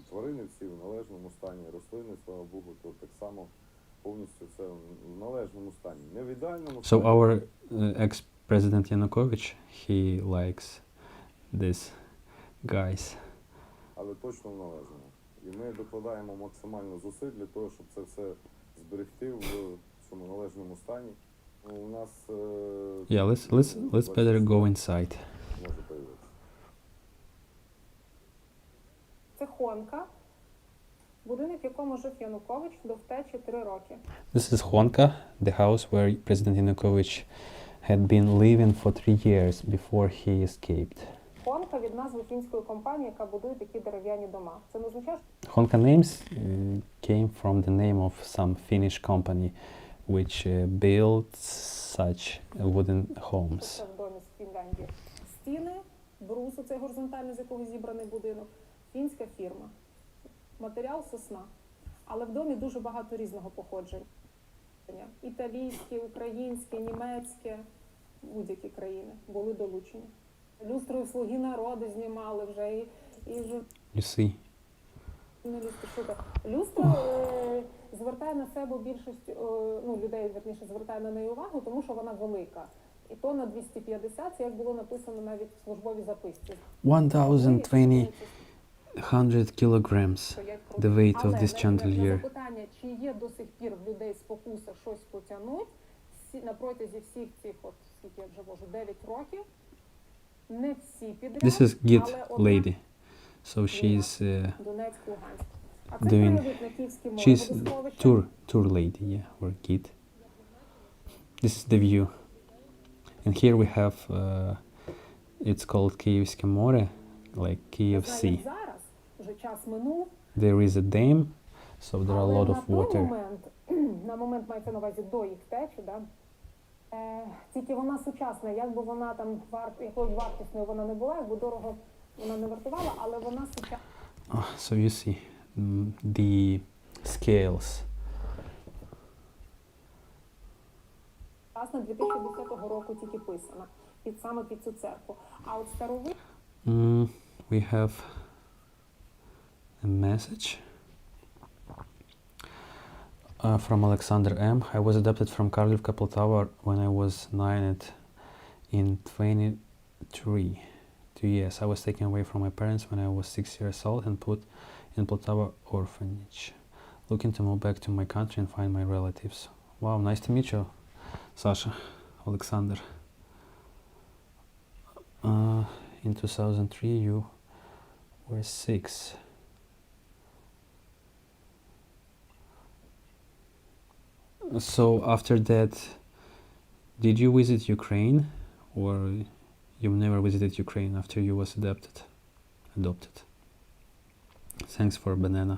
тварини всі в належному стані, рослини, слава Богу, то так само повністю це в належному стані. Не в ідеальному So стані. our ex-president Yanukovych, he likes these guys. Але точно в належному. І ми докладаємо максимально зусиль для того, щоб це все зберегти в цьому належному стані. У нас Yeah, let's better go inside. може появитися. Це Хонка, будинок, в якому жив Янукович до втечі 3 роки. This is Honka, the house where President Yanukovych had been living for 3 years before he escaped. Хонка від назви фінської компанії, яка будує такі дерев'яні дома. Це не означає, Honka names came from the name of some Finnish company which built such wooden що homes. це в домі з Фінляндії. Стіни, брус, оцей горизонтальний, з якого зібраний будинок, фінська фірма. Матеріал сосна. Але в домі дуже багато різного походження. Італійське, українське, німецьке, будь-які країни були долучені. Люстрою «Слуги народу» знімали вже і You see? журналісти. Що так? Люстра звертає на себе більшість людей, верніше, звертає на неї увагу, тому що вона велика. І то на 250, це як було написано навіть в службовій записці. 1,100 kilograms, the weight of this Але на chandelier. запитання, чи є до сих пір в людей спокуса щось потягнуть, на протязі всіх цих, от скільки я вже можу, 9 років, не всі підряд, This is Git але одна lady. So she's Донецьк, Луганськ. А це doing, краєвид на Київське море, she's водосховище. tour lady, yeah, or Git. This is the view. And here we have, it's called Kievske More, like Kiev Знаю, Sea. як зараз, вже час минув, There is a dam, so there are a але lot на of той water. момент, на момент мається на увазі до їх втечі, да? Тільки вона сучасна, якби вона там якою вартісною вона не була, якби дорого вона не вартувала, але вона сучасна. So you see the scales. 2010 року тільки писана, саме під цю церкву. А от старовий We have a message from Alexander M. I was adopted from Karlivka, Poltava when I was 9 in 23. 2 years. I was taken away from my parents when I was 6 years old and put in Poltava orphanage. Looking to move back to my country and find my relatives. Wow, nice to meet you, Sasha, Alexander. In 2003 you were 6. So after that, did you visit Ukraine, or you never visited Ukraine after you was adopted? Thanks for banana.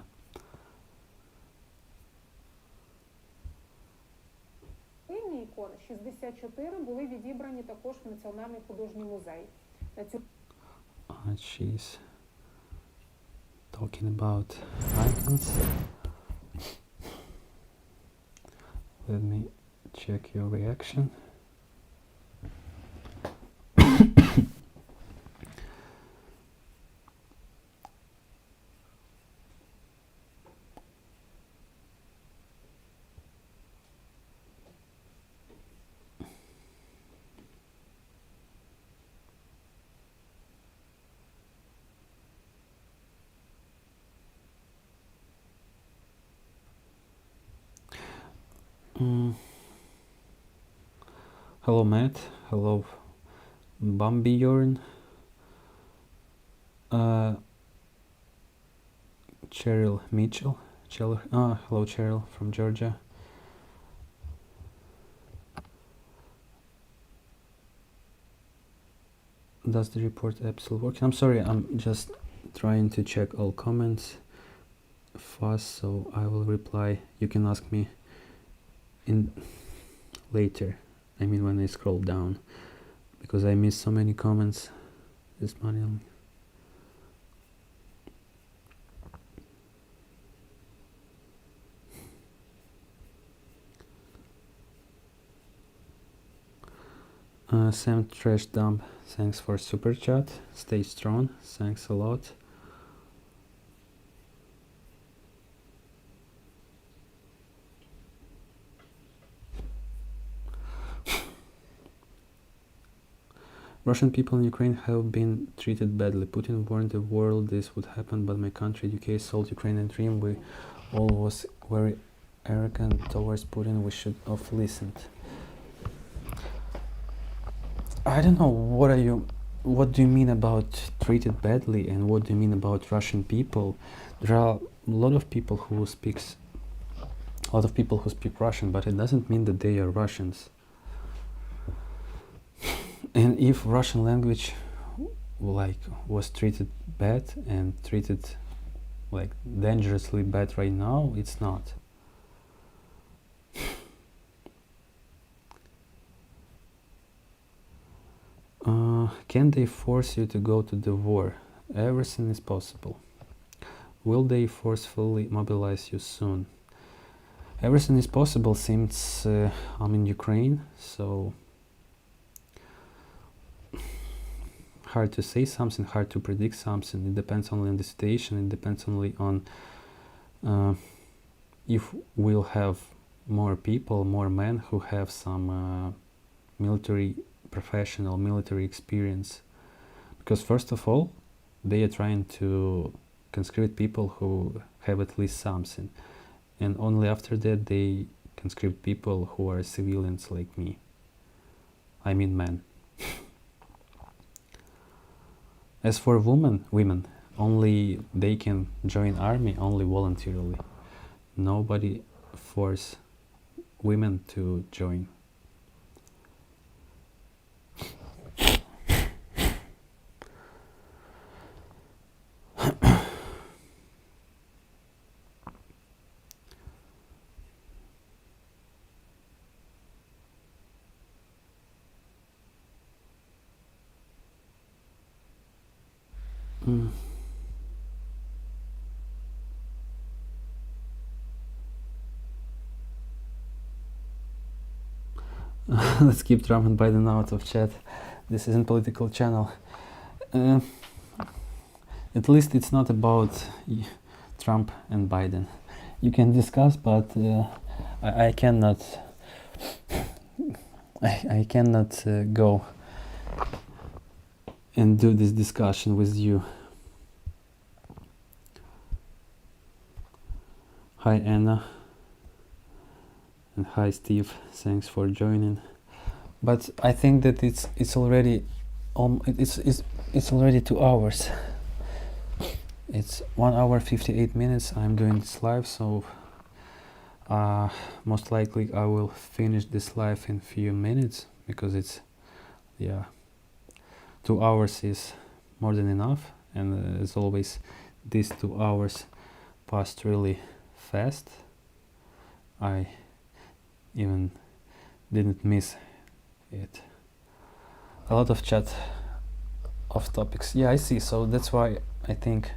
ікони 64 були відібрані також в Національний художній музей. На цю She's talking about icons. Let me check your reaction. Hello Matt, hello Bambjorn, Cheryl Mitchell, hello Cheryl from Georgia. Does the report app still work? I'm sorry, I'm just trying to check all comments fast, so I will reply. You can ask me in later. I mean when I scroll down, because I missed so many comments this morning. Sam Trash Dump, thanks for super chat. Stay strong, thanks a lot. Russian people in Ukraine have been treated badly. Putin warned the world this would happen, but my country, UK, sold Ukrainian dream. We all was very arrogant towards Putin. We should have listened. I don't know, what do you mean about treated badly, and what do you mean about Russian people? There are a lot of people who speak Russian, but it doesn't mean that they are Russians. And if Russian language was treated bad and treated like dangerously bad right now, it's not. Can they force you to go to the war? Everything is possible. Will they forcefully mobilize you soon? Everything is possible since I'm in Ukraine, so hard to say something, hard to predict something. It depends only on the situation. It depends only on if we'll have more people, more men who have some professional military experience. Because first of all, they are trying to conscript people who have at least something. And only after that they conscript people who are civilians like me. I mean men. As for women, only they can join army only voluntarily. Nobody force women to join. Let's keep Trump and Biden out of chat. This isn't political channel. At least it's not about Trump and Biden. You can discuss, but I cannot. I cannot go and do this discussion with you. Hi Anna. And hi Steve, thanks for joining. But I think that it's already it's already 2 hours. It's 1 hour 58 minutes. I'm doing this live, so most likely I will finish this live in few minutes, because it's 2 hours is more than enough, and as always these 2 hours passed really fast. I even didn't miss it. A lot of chat off topics. Yeah, I see. So that's why I think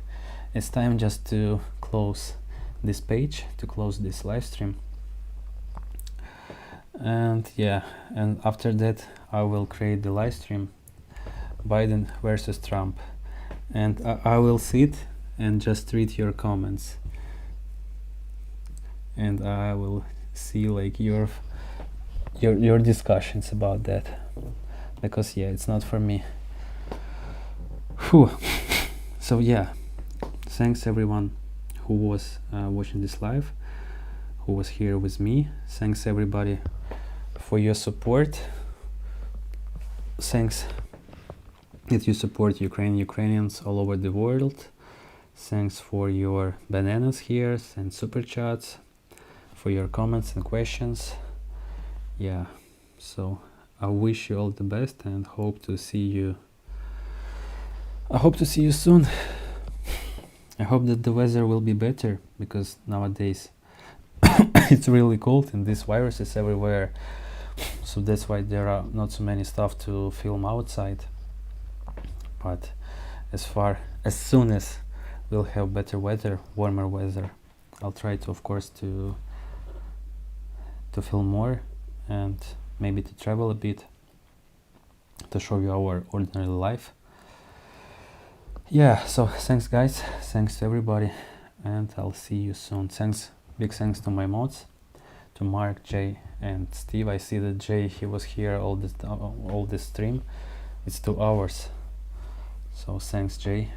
it's time just to close this page, to close this live stream. And and after that I will create the live stream Biden versus Trump, and I will sit and just read your comments, and I will see like your discussions about that, because it's not for me. Whew. So thanks everyone who was watching this live, who was here with me. Thanks everybody for your support. Thanks that you support Ukrainians all over the world. Thanks for your bananas here and super chats, for your comments and questions. So I wish you all the best and hope to see you soon. I hope that the weather will be better, because nowadays it's really cold and this virus is everywhere, so that's why there are not so many stuff to film outside. But as soon as we'll have better weather, warmer weather, I'll try to, of course, to film more and maybe to travel a bit. to show you our ordinary life. Yeah, so thanks guys, thanks to everybody, and I'll see you soon. Big thanks to my mods, to Mark, Jay, and Steve. I see that Jay, he was here all this stream. It's 2 hours, so thanks Jay.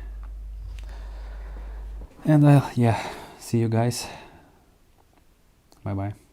And yeah, see you guys. Bye bye.